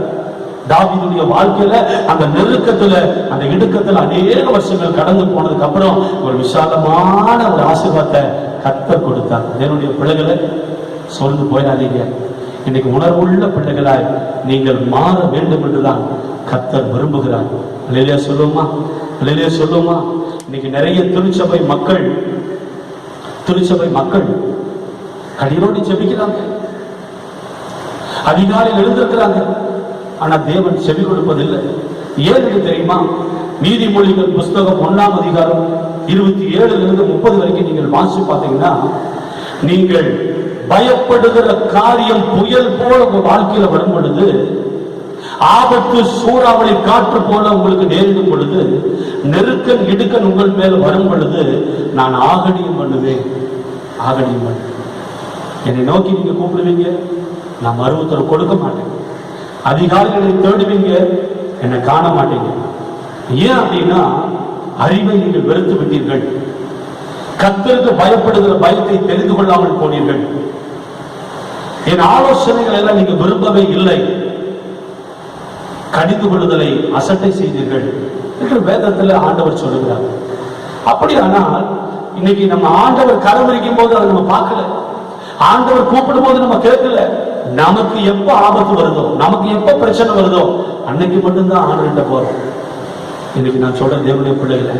தாவீதுடைய வாழ்க்கையில அந்த நெருக்கத்துல, அந்த இடுக்கத்துல அநேக வருஷங்கள் கடந்து போனதுக்கு அப்புறம் ஒரு விசாலமான ஒரு ஆசீர்வாதத்தை கர்த்தர் கொடுத்தார். என்னுடைய பிள்ளைகளை சொல்ந்து போயிடாதீங்க. இன்னைக்கு உணர்வுள்ள பிள்ளைகளாய் நீங்கள் மாற வேண்டும் என்றுதான் கர்த்தர் விரும்புகிறார். அல்லேலூயா சொல்லுமா, அல்லேலூயா சொல்லுமா. இன்னைக்கு நிறைய திருச்சபை மக்கள் கடினோடு ஜெபிக்கிறாங்க, அதிகாலையில் எழுந்திருக்கிறாங்க. ஆனா தேவன் செவி கொடுப்பதில்லை. ஏன்னு தெரியுமா? நீதிமொழிகள் புஸ்தகம் 1ஆம் அதிகாரம் 27 30 வரைக்கும் நீங்கள் வாசிச்சு பார்த்தீங்கன்னா, நீங்கள் பயப்படுகிற காரியம் புயல் போல உங்க வாழ்க்கையில வரும் பொழுது, ஆபத்து சூறாவளி காற்று போல உங்களுக்கு நேரிடும் பொழுது, நெருக்கன் இடுக்கன் உங்கள் மேல் வரும் பொழுது, நான் ஆகடியம் பண்ணுவேன், ஆகடியம் பண்ணுவேன். என்னை நோக்கி நீங்க கூப்பிடுவீங்க, நான் மறுத்தர கொடுக்க மாட்டேன். அதிகாரிகளை தேடுவீங்க, என்னை காண மாட்டீங்க. ஏன் அப்படின்னா, அறிவை நீங்கள் வெறுத்து விட்டீர்கள். கர்த்தருக்கு பயப்படுகிற பயத்தை தெரிந்து கொள்ளாமல் போனீர்கள். என் ஆலோசனைகள் எல்லாம் நீங்க விரும்பவே இல்லை. கடிந்து கொள்ளுதலை அசட்டை செய்தீர்கள் என்று வேதத்தில் ஆண்டவர் சொல்லுகிறார். அப்படியானால் இன்னைக்கு நம்ம ஆண்டவர் கரமரிக்கும் போது அதை நம்ம பார்க்கல, ஆண்டவர் கூப்பிடும் போது நம்ம கேட்கல. நமக்கு எப்ப ஆபத்து வருதோ, நமக்கு எப்ப பிரச்சனை வருதோ, அன்னைக்கு மட்டும்தான் ஆண்டவர்கிட்ட போறோம். இன்னைக்கு நான் சொல்ற தேவனுடைய பிள்ளைகளை,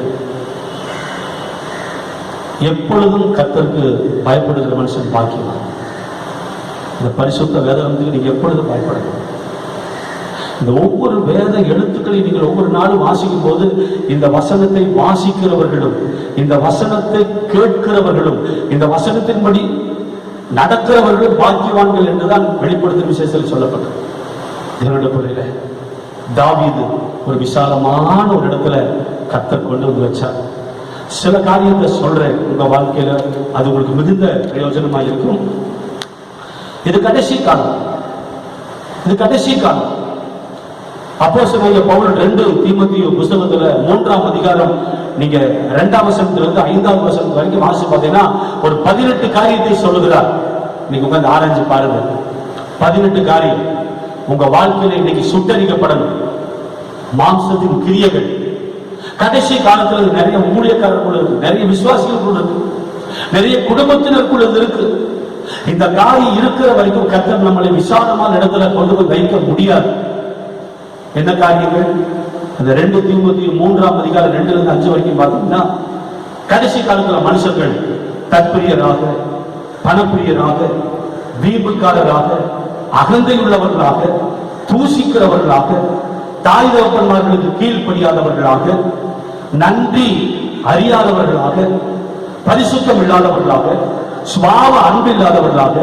எப்பொழுதும் கர்த்தருக்கு பயப்படுகிற மனுஷன் பாக்கியவான். இந்த பரிசுத்த வேதத்துக்கு நீங்க எப்பொழுதும் பயப்படணும். இந்த ஒவ்வொரு வேத எழுத்துக்களை நீங்கள் ஒவ்வொரு நாளும் வாசிக்கும் போது, இந்த வசனத்தை வாசிக்கிறவர்களும், இந்த வசனத்தை கேட்கிறவர்களும், இந்த வசனத்தின்படி நடக்கிறவர்களும் பாக்கியவான்கள் என்றுதான் வெளிப்படுத்தும் விசேஷத்தில் சொல்லப்பட்டது. தேவனுடைய பிள்ளைகளே, தாவீது ஒரு விசாலமான ஒரு இடத்துல கர்த்தர் கொண்டு வந்து வச்சார். சில காரியத்தை சொல்றேன், உங்க வாழ்க்கையில அது உங்களுக்கு மிகுந்த பிரயோஜனமா இருக்கும். இது கடைசி காலம், இது கடைசி காலம். அப்போஸ்தலனாகிய பவுல் 2 தீமோத்தேயு புத்தகத்துல 3ஆம் அதிகாரம் நீங்க 2ஆம் வசனத்திலிருந்து 5ஆம் வசனம் வரைக்கும் வாசி பார்த்தீங்கன்னா, ஒரு 18 காரியத்தை சொல்லுகிறார். நீங்க உட்கார்ந்து ஆராய்ச்சி பாருங்க. 18 காரியம் உங்க வாழ்க்கையில இன்னைக்கு சுட்டரிக்கப்படணும். மாம்சத்தின் கிரியைகள். கடைசி காலத்துல நிறைய ஊழியக்காரர்கள் இருக்கு, நிறைய விசுவாசிகள் இருக்கு, நிறைய குடும்பத்தினருக்குள்ள இருக்கு. இந்த காரியம் இருக்கிற வரைக்கும் கர்த்தர் நம்மளை விசாலமான இடத்துல கொண்டு போய் வைக்க முடியாது. என்ன காரியங்கள்? அந்த 2 தீமோத்தேயு 3ஆம் அதிகாரம் 2லிருந்து 5 வரைக்கும் பார்த்தீங்கன்னா, கடைசி காலத்துல மனுஷர்கள் தற்பிரியராக, பணப்பிரியராக, வீம்புக்காரராக, அகந்தை உள்ளவர்களாக, தூசிக்கிறவர்களாக, தாய் தகப்பன்மார்களுக்கு கீழ்ப்படியாதவர்களாக, நன்றி அறியாதவர்களாக, பரிசுத்தம் இல்லாதவர்களாக, சுபாவ அன்பு இல்லாதவர்களாக,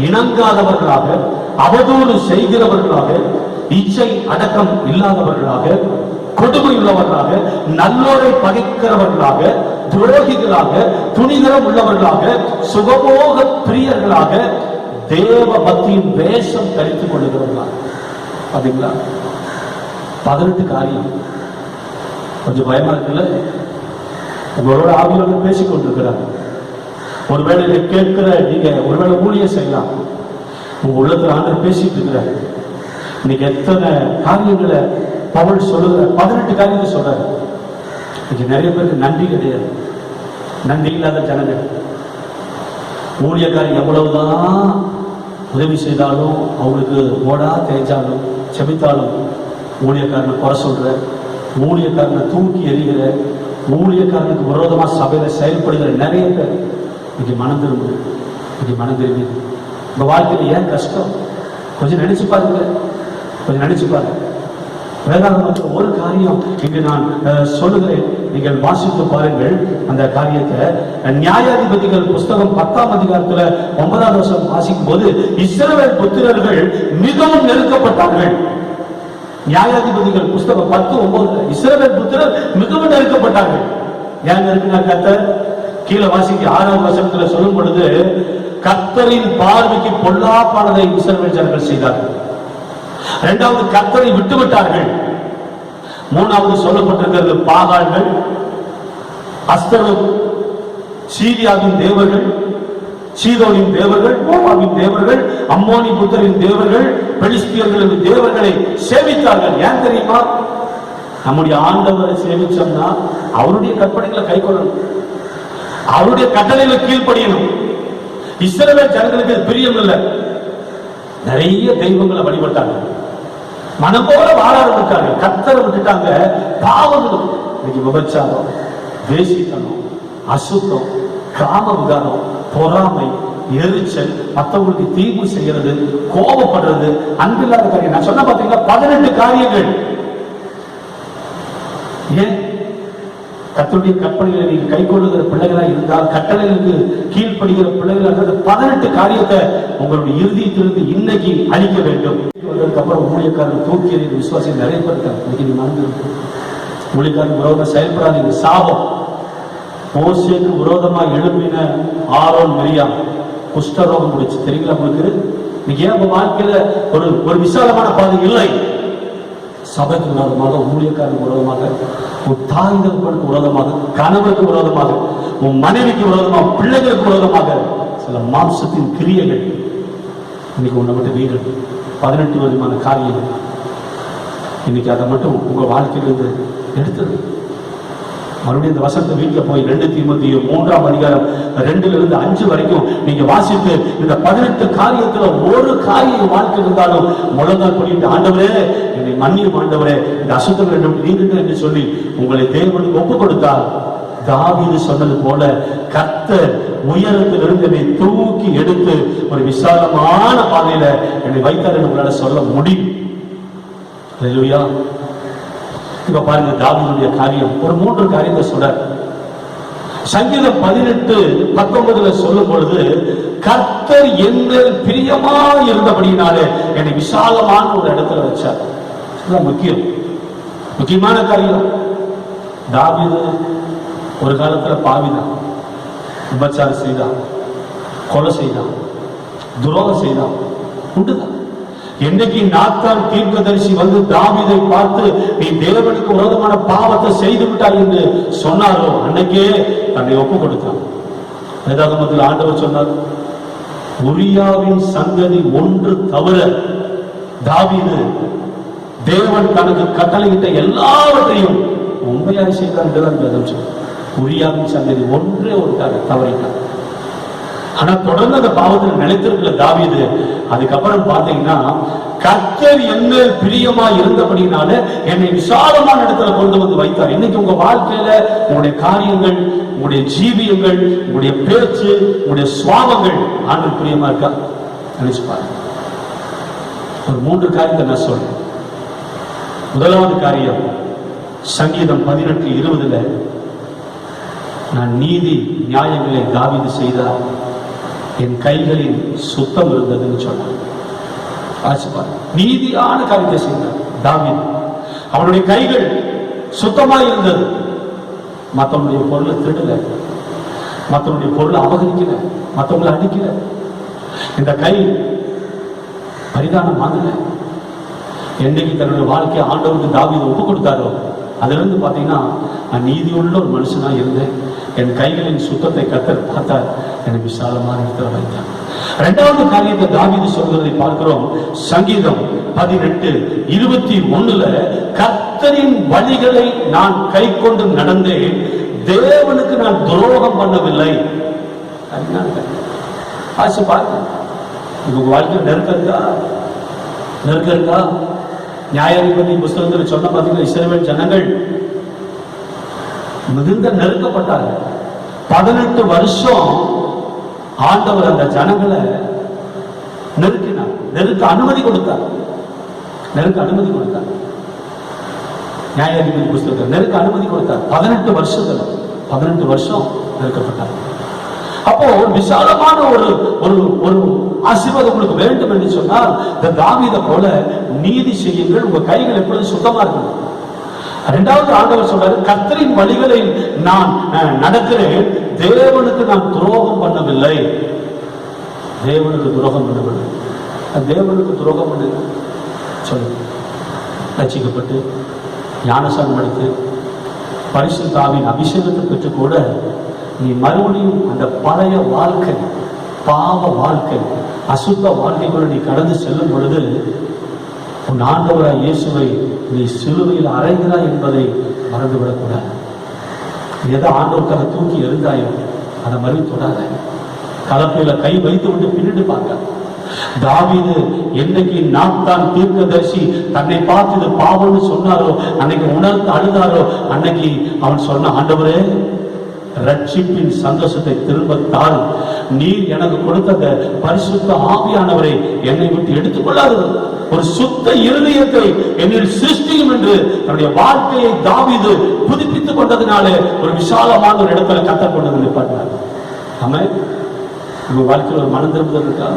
இணங்காதவர்களாக, அவதூறு செய்கிறவர்களாக, இச்சை அடக்கம் இல்லாதவர்களாக, கொடுமை உள்ளவர்களாக, நல்லோரை பகைக்கிறவர்களாக, துரோகிகளாக, துணிகரம் உள்ளவர்களாக, சுகபோக பிரியர்களாக, தேவ பக்தியின் வேஷம் தரித்துக் கொள்ளுகிறவர்களாக. பாத்தீங்களா? 18 காரியம். கொஞ்சம் பயமா இருக்குல்ல? உங்களோட ஆவியோட பேசிக் கொண்டிருக்கிறார். ஒருவேளை இதை கேட்கிற நீங்க ஒருவேளை ஊழியம் செய்யலாம். உங்க உள்ளத்துல ஆண்டவர் பேசிட்டு இருக்கிறார். இன்னைக்கு எத்தனை காரியங்களை பவுல் சொல்லுகிற 18 காரியத்தை சொல்றாரு. இன்னைக்கு நிறைய பேருக்கு நன்றி கிடையாது. நன்றி இல்லாத ஜனங்கள். ஊழியக்காரன் எவ்வளவுதான் உதவி செய்தாலும், அவங்களுக்கு ஓடா தேய்ச்சாலும், செபித்தாலும், ஊழியக்காரனை குறை சொல்ற, ஊழியக்காரனை தூக்கி எறிகிற, ஊழியக்காரனுக்கு விரோதமா சபையில செயல்படுகிற நிறைய பேர் இன்னைக்கு மனம் திரும்புது. இன்னைக்கு மனம் திரும்பி உங்க வாழ்க்கையில ஏன் கஷ்டம்? கொஞ்சம் நினைச்சு பாருங்க, கொஞ்சம் நினைச்சு பாருங்க. வேதாகமத்தில் ஒரு காரியம் இங்கு நான் சொல்லுகிறேன், நீங்கள் வாசித்து பாருங்கள். அந்த காரியத்தை நியாயாதிபதிகள் புஸ்தகம் 10ஆம் அதிகாரத்துல 9ஆம் வசனம் வாசிக்கும் போது, இஸ்ரவேல் புத்திரர்கள் மிகவும் நெருக்கப்பட்டார்கள். நியாயாதிபதிகள் புஸ்தகம் 10:9 இஸ்ரவேல் புத்திரர் மிகவும் நெருக்கப்பட்டார்கள். ஏன் நெருக்கினார் கர்த்தர்? கீழே வாசிக்கு 6ஆம் வசனத்துல சொல்லும் பொழுது, கர்த்தரின் பார்வைக்கு பொல்லாப்பானதை இஸ்ரவேல் ஜனங்கள் செய்தார்கள். 2வது கர்த்தரை விட்டு விட்டார்கள். 3வது சொல்லப்பட்டிருக்கிறது பாகால்கள், அஸ்தரோத், சீரியாவின் தேவர்கள், சீதோனின் தேவர்கள், மோவாபின் தேவர்கள், அம்மோனி புத்தரின் தேவர்கள், பெலிஸ்தியர்களின் தேவர்களை சேவித்தார்கள். ஏன் தெரியுமா? நம்முடைய ஆண்டவரை சேவிச்சோம்னா அவருடைய கற்பனைகளை கை கொள்ளணும், அவருடைய கட்டளைகளை கீழ்ப்படியணும். இஸ்ரவேல் ஜனங்களுக்கு பிரியம் இல்லை. நிறைய தெய்வங்களை வழிபட்டாங்க, மனம் போல வாழ ஆரம்பித்தாங்க, கர்த்தரை விட்டுட்டாங்க. பாவங்களும் இன்னைக்கு விபச்சாரம், வேசித்தனம், அசுத்தம், காம விகாரம், பொறாமை, எரிச்சல், மற்றவங்களுக்கு தீர்வு செய்யறது, கோபப்படுறது, அன்பில்லாத காரியம். நான் சொன்ன பாத்தீங்களா 18 காரியங்கள். ஏன் கர்த்தருடைய கற்பனைகளை நீங்க கை கொள்ளுகிற பிள்ளைகளா இருந்தால், கட்டளைகளுக்கு கீழ்ப்படுகிற பிள்ளைகளா இருந்தால் 18 காரியத்தை உங்களுடைய இறுதியிலிருந்து இன்னைக்கு அழிக்க வேண்டும். வந்ததுக்கப்புறம் ஊழியக்காரர்கள் தூக்கி எறிகிற விசுவாசிகள் நிறைய பேர் இருக்காங்க. இன்னைக்கு நீ மறந்து ஊழியக்காரன் விரோதம் செயல்படாதீங்க. சாபம். மோசேக்கு விரோதமா எழுப்பின ஆரோன் மிரியா குஷ்டரோகம் முடிச்சு தெரியுங்களா உங்களுக்கு? இன்னைக்கு ஏன் உங்க வாழ்க்கையில ஒரு விசாலமான பாதை இல்லை? சபைக்கு விரோதமாக, ஊழியக்காரனுக்கு விரோதமாக, உன் தாய் தகப்பனுக்கு விரோதமாக, கணவருக்கு விரோதமாக, உன் மனைவிக்கு விரோதமாக, பிள்ளைகளுக்கு விரோதமாக சில மாம்சத்தின் கிரியைகள் இன்னைக்கு உன்னை மட்டும் வீடு 18 விதமான காரியங்கள் இன்னைக்கு அதை மட்டும் உங்க வாழ்க்கையிலிருந்து எடுத்தது. மறுபடியும் இந்த வசனத்தை வீட்டில் போய் 2 தீமோத்தேயு 3ஆம் அதிகாரம் 2லிருந்து 5 வரைக்கும் நீங்க வாசித்து இந்த 18 காரியத்துல ஒரு காரியம் வாழ்க்கை இருந்தாலும் முழங்கால் பண்ணிட்டு, ஆண்டவரே என்னை மன்னியும், ஆண்டவரே இந்த அசுத்தங்கள் நீங்க என்று சொல்லி உங்களை தேவனுக்கு ஒப்பு கொடுத்தார். தாவீது சொன்னது போல கர்த்தர் உயரத்திலிருந்து என்னை தூக்கி எடுத்து ஒரு விசாலமான பாதையில என்னை வைத்தார் என்று உங்களால சொல்ல முடியும். அல்லேலூயா. இப்ப பாருங்க, தாவீதுடைய காரியம் ஒரு 3 காரியத்தை சொல்றார். சங்கீதம் 18:19 சொல்லும் பொழுது, கர்த்தர் எங்கள் பிரியமா இருந்தபடினாலே என்னை விசாலமான ஒரு இடத்துல வச்சார். இதுதான் முக்கியமான காரியம். தாவீது ஒரு காலத்துல பாவிதான், விபச்சாரம் செய்தான், கொலை செய்தான், துரோகம் செய்தான், உண்டுதான். என்னைக்கு நாத்தான் தீர்க்கதரிசி வந்து தாவீதை பார்த்து நீ தேவனுக்கு விரோதமான பாவத்தை செய்து விட்டாய் என்று சொன்னாரோ அன்னைக்கே தன்னை ஒப்பு கொடுத்தான். வேதாகமத்தில் ஆண்டவர் சொன்னார், உரியாவின் சந்ததி ஒன்று தவிர தாவீது தேவன் தனக்கு கட்டளையிட்ட எல்லாவற்றையும் உண்மையாக செய்தார் என்றுதான் வேதம் சொல்லும். உரியாவின் சந்ததி ஒன்றே ஒரு தவறிட்டார். ஆனா தொடர்ந்து அந்த பாவத்தில் நிலைத்திருக்கல தாவீது. அதுக்கப்புறம் பாத்தீங்கன்னா, கர்த்தர் என்ன பிரியமா இருந்தபடினால என்னை விசாலமான இடத்துல கொண்டு வந்து வைத்தார். இன்னைக்கு உங்க வாழ்க்கையில உங்களுடைய காரியங்கள், உங்களுடைய ஜீவியங்கள், உங்களுடைய பேச்சு, உங்களுடைய சுவாபங்கள் ஆண்டவருக்கு பிரியமா இருக்கா? நினைச்சு பாருங்க. ஒரு 3 காரியத்தை நான் சொல்றேன். முதலாவது காரியம், சங்கீதம் 18:20 நான் நீதி நியாயங்களை தாவீது செய்தார், என் கைகளில் சுத்தம் இருந்ததுன்னு சொன்னார். நீதியான காரியத்தை செய்தார் தாவீது. அவனுடைய கைகள் சுத்தமாக இருந்தது. மற்றவனுடைய பொருளை திருடல, மற்றவனுடைய பொருளை அபகரிக்கல, மற்றவங்களை அடிக்கல. இந்த கை பரிதானம் வாங்கல. என்னைக்கு தன்னுடைய வாழ்க்கையை ஆண்டவருக்கு தாவீது ஒப்பு கொடுத்தாரோ அதிலிருந்து பார்த்தீங்கன்னா, நான் நீதியுள்ள ஒரு மனுஷனா இருந்தேன். என் கைகளின் சுத்தத்தை கர்த்தர் பார்த்தார், எனக்கு விசாலமான இடத்துல வைத்தார். 2வது காரியத்தை தாவீது சொல்வதை பார்க்கிறோம். சங்கீதம் 18:21 கர்த்தரின் வழிகளை நான் கை கொண்டு நடந்தேன், தேவனுக்கு நான் துரோகம் பண்ணவில்லை. ஆசை பாருங்க, உங்க வாழ்க்கையில் நெருக்கம் இருக்கா? நியாயாதிபதி புஸ்தகத்தில் சொன்ன பார்த்தீங்கன்னா, இஸ்ரவேல் ஜனங்கள் மிகுந்த நெருக்கப்பட்டாங்க. 18 வருஷம் ஆண்டவர் அந்த ஜனங்களை நெருக்கினார், நெருக்க அனுமதி கொடுத்தார். நியாயாதிபதி புஸ்தகத்தில் நெருக்க அனுமதி கொடுத்தார். 18 வருஷம் நெருக்கப்பட்டார். அப்போ விசாலமான ஒரு ஆசீர்வாதம் உங்களுக்கு வேண்டும் என்று சொன்னால், இந்த தாவீதை போல நீதி செய்யுங்கள், உங்க கைகள் எப்பொழுது சுத்தமா இருக்கணும். 2வது ஆண்டவர் சொல்றாரு, கர்த்தரின் வழிகளை நான் நடக்கிறேன், தேவனுக்கு நான் துரோகம் பண்ணவில்லை. தேவனுக்கு துரோகம் பண்ணவில்லை. தேவனுக்கு துரோகம் பண்ண சொல்லுங்க. ரட்சிக்கப்பட்டு ஞானசானம் எடுத்து பரிசுத்த ஆவியின் அபிஷேகத்தை பெற்று கூட நீ மறுபடியும் அந்த பழைய வாழ்க்கை, பாவ வாழ்க்கை, அசுத்த வாழ்க்கைக்குள்ள நீ கடந்து செல்லும் பொழுது உன் ஆண்டவராய் இயேசுவை நீ சிலுவையில் அறைகிறாய் என்பதை மறந்துவிடக்கூடாது. எதை ஆண்டவருக்காக தூக்கி எறிந்தாயோ அதை மறுவி தொடாத. கலப்பையில கை வைத்து விட்டு பின்னிட்டு பார்க்க. தாவீது என்னைக்கு நாத்தான் தீர்க்கதரிசி தன்னை பார்த்து இது பாவம்னு சொன்னாரோ, அன்னைக்கு உணர்ந்து அழுதாரோ, அன்னைக்கு அவன் சொன்ன, ஆண்டவரே ரட்சிப்பின் சந்தோஷத்தை திரும்ப தாரும், நீர் எனக்கு கொடுத்த பரிசுத்த ஆவியானவரை என்னை விட்டு எடுத்துக்கொள்ளாது. ஒரு சுத்த இருதயத்தை என்னில் சிருஷ்டியும் என்று தன்னுடைய வாழ்க்கையை தாவீது புதுப்பித்துக் கொண்டதினாலே ஒரு விசாலமான ஒரு இடத்துல கர்த்தர் கொண்டு வந்து நிப்பாட்டினார். ஆமென். உங்க வாழ்க்கையில் ஒரு மனம் திரும்புதல் இருக்கா?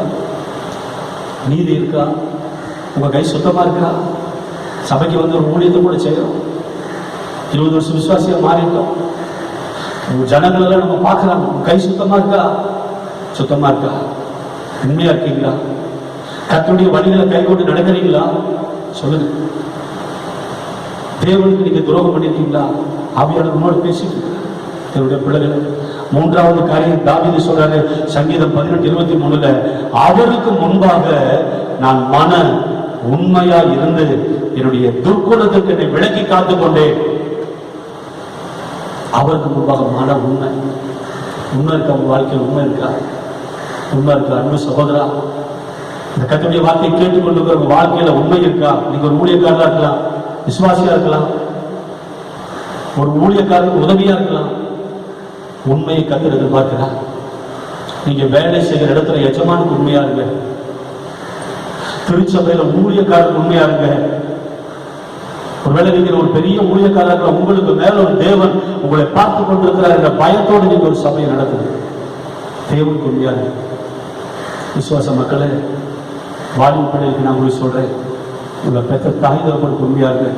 நீதி இருக்கா? உங்க கை சுத்தமா இருக்கா? சபைக்கு வந்து ஒரு ஊழியத்தை கூட செய்யறோம். 20 வருஷம் விசுவாசியா மாறிட்டோம். உங்க ஜனங்கள் எல்லாம் நம்ம பார்க்கலாம். உங்க கை சுத்தமா இருக்கா? சுத்தமா இருக்கா? உண்மையா இருக்கீங்களா? கர்த்தருடைய வழிகளை கை கொண்டு நடக்கிறீங்களா? சொல்லுங்க. தேவனுக்கு நீங்க துரோகம் பண்ணிருக்கீங்களா? ஆவியானவர் உங்களோட பேசிட்டு இருக்காரு. தேவனுடைய பிள்ளைகள், மூன்றாவது காரியம் தாவீது சொல்றாரு சங்கீதம் 18:23, அவருக்கு முன்பாக நான் மன உண்மையா இருந்து என்னுடைய துர்க்குணத்துக்கு என்னை விலக்கி காத்துக் கொண்டேன். அவருக்கு முன்பாக மன உண்மை. உண்மை இருக்கா? உங்க வாழ்க்கையில் உண்மை இருக்கா? உண்மை இருக்கா? அன்பு சகோதரா, இந்த கர்த்தருடைய வார்த்தையை கேட்டுக்கொண்டு உங்க வாழ்க்கையில உண்மை இருக்கா? நீங்க ஒரு ஊழியக்காரரா இருக்கலாம், விசுவாசியா இருக்கலாம், ஒரு ஊழியக்காரருக்கு உதவியா இருக்கலாம். உண்மையை கர்த்தர் எதிர்பார்க்கிறார். நீங்க வேலை செய்கிற இடத்துல எஜமானுக்கு உண்மையா இருங்க. திருச்சபையில ஊழியக்காரருக்கு உண்மையா இருங்க. ஒருவேளை நீங்க ஒரு பெரிய ஊழியக்காரர்கள், உங்களுக்கு மேல ஒரு தேவன் உங்களை பார்த்து கொண்டிருக்கிறார் என்ற பயத்தோடு நீங்க ஒரு சபையை நடத்துங்க. தேவனுக்கு உண்மையா இருங்க. விசுவாச மக்களே, வாலிப பிள்ளைகளுக்கு நான் உங்களுக்கு சொல்றேன், உங்களை பெற்ற தாய் தகப்பனுக்கு உண்மையா இருங்க.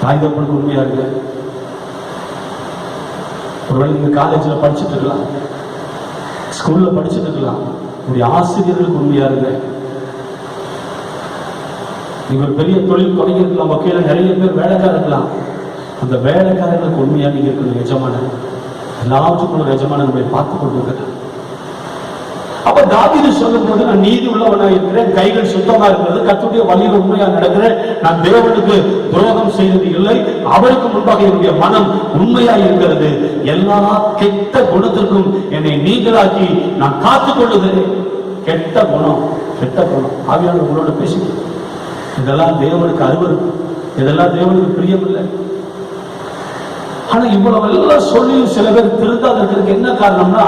தாய் தகப்பனுக்கு உண்மையா இருங்க. ஒருவேளை நீங்க காலேஜில் படிச்சுட்டு இருக்கலாம், ஸ்கூல்ல படிச்சுட்டு இருக்கலாம், உங்களுடைய ஆசிரியர்களுக்கு உண்மையா இருங்க. நீங்க ஒரு பெரிய தொழில் தொடங்கி இருக்கலாம், வகையில நிறைய பேர் வேலைக்காரர் இருக்கலாம், அந்த வேலைக்காரர்களுக்கு உண்மையா நீங்க இருக்கணும். எஜமான எல்லாத்துக்குள்ள எஜமான நம்மை பார்த்து கொண்டிருக்கிறார். அப்ப தாவீது சொல்லும் போது, நான் நீதி உள்ளவனா இருக்கிறேன், கைகள் சுத்தமா இருக்கிறது, கர்த்தருடைய வழியில் உண்மையா நடக்கிறேன், நான் தேவனுக்கு துரோகம் செய்தது இல்லை, அவருக்கு முன்பாக என்னுடைய மனம் உண்மையா இருக்கிறது, எல்லா கெட்ட குணத்திற்கும் என்னை நீங்களாக்கி நான் காத்துக் கொள்ளுகிறேன். கெட்ட குணம், கெட்ட குணம் ஆவியானவர் உங்களோட பேசிட்டு, இதெல்லாம் தேவனுக்கு அருவருப்பு, இதெல்லாம் தேவனுக்கு பிரியமில்லை. ஆனா இவ்வளவு எல்லாம் சொல்லி சில பேர் திருந்தாதற்கு என்ன காரணம்னா,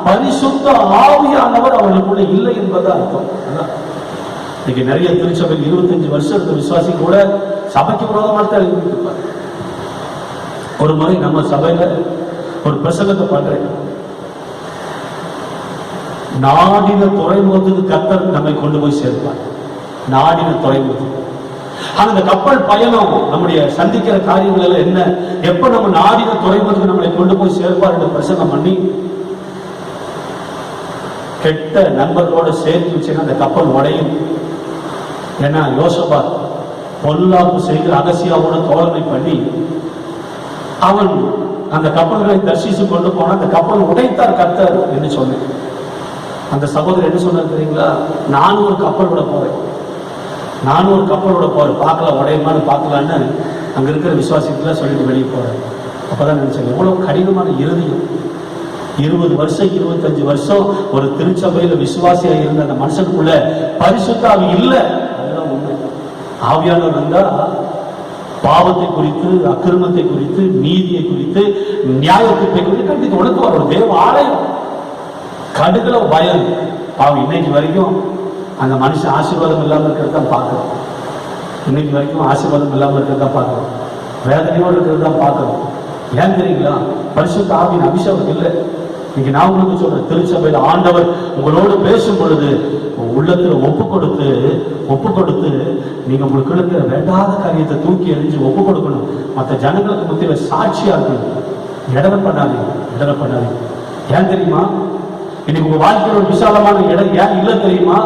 பரிசுத்த ஆவியானவர் அவர்களுக்குள்ள இல்லை என்பது அர்த்தம். இன்னைக்கு நிறைய திருச்சபையில் 25 வருஷத்துக்கு விசுவாசி கூட சபைக்கு விரோதமாக தான் இருப்பார். ஒரு முறை நம்ம சபையில ஒரு பிரசங்கத்தை பண்றேன், நாடின துறைமுகத்துக்கு கர்த்தர் நம்மை கொண்டு போய் சேர்ப்பார். நாடின துறைமுகம். ஆனா இந்த கப்பல் பயணம் நம்முடைய சந்திக்கிற காரியங்கள் எல்லாம் என்ன, எப்ப நம்ம நாடின துறைமுகத்துக்கு நம்மளை கொண்டு போய் சேர்ப்பார் என்று பிரசங்கம் பண்ணி கெட்ட நண்பர்களோட சேர்த்து வச்சுன்னா அந்த கப்பல் உடையும். ஏன்னா யோசபாத் பொல்லாப்பு செய்து அகசியாவோட தோழமை பண்ணி அவன் அந்த கப்பல்களை தரிசித்து கொண்டு போன அந்த கப்பல் உடைத்தார் கர்த்தர் என்று சொன்னேன். அந்த சகோதரர் என்ன சொன்னார் தெரியுங்களா, நானும் ஒரு கப்பல் விட போறேன், நானும் ஒரு கப்பலோட போறேன், பார்க்கலாம் உடையமானு பார்க்கலான்னு அங்க இருக்கிற விசுவாசிகளாம் சொல்லிட்டு வெளியே போறேன். அப்பதான் நினைச்சேன், எவ்வளவு கடினமான இருதயம். 20 வருஷம் 25 வருஷம் ஒரு திருச்சபையில விசுவாசியா இருந்த அந்த மனுஷனுக்குள்ள பரிசுத்த ஆவி இல்லை. அதுதான் உண்மை. ஆவியானவர் வந்தா பாவத்தை குறித்து, அக்கிரமத்தை குறித்து, நீதியை குறித்து, நியாயத்தை குறித்து கண்டித்து உணர்த்துவார். ஒரு தேவ ஆலயம். கடுகள பயம். பாவம் இன்னைக்கு வரைக்கும் அந்த மனுஷன் ஆசீர்வாதம் இல்லாமல் இருக்கிறது தான் பார்க்கிறோம். இன்னைக்கு வரைக்கும் ஆசீர்வாதம் இல்லாமல் இருக்கிறது தான் பார்க்கிறோம். வேதனையோடு இருக்கிறது தான் பார்க்கிறோம். ஏன் தெரியுங்களா? பரிசுத்த ஆவியின் அபிஷேகம் இல்லை. இன்னைக்கு நான் உங்களுக்கு சொல்றேன், திருச்சபையில் ஆண்டவர் உங்களோடு பேசும் பொழுது உள்ளத்துல ஒப்பு கொடுத்து நீங்க உங்களுக்கு இருக்கிற வேண்டாத காரியத்தை தூக்கி எறிஞ்சு ஒப்பு கொடுக்கணும். மற்ற ஜனங்களுக்கு மத்தியில சாட்சியா இருக்கணும். இடர பண்ணாதீங்க. ஏன் தெரியுமா? இன்னைக்கு உங்க வாழ்க்கையில் ஒரு விசாலமான இடம் ஏன் இல்லை தெரியுமா?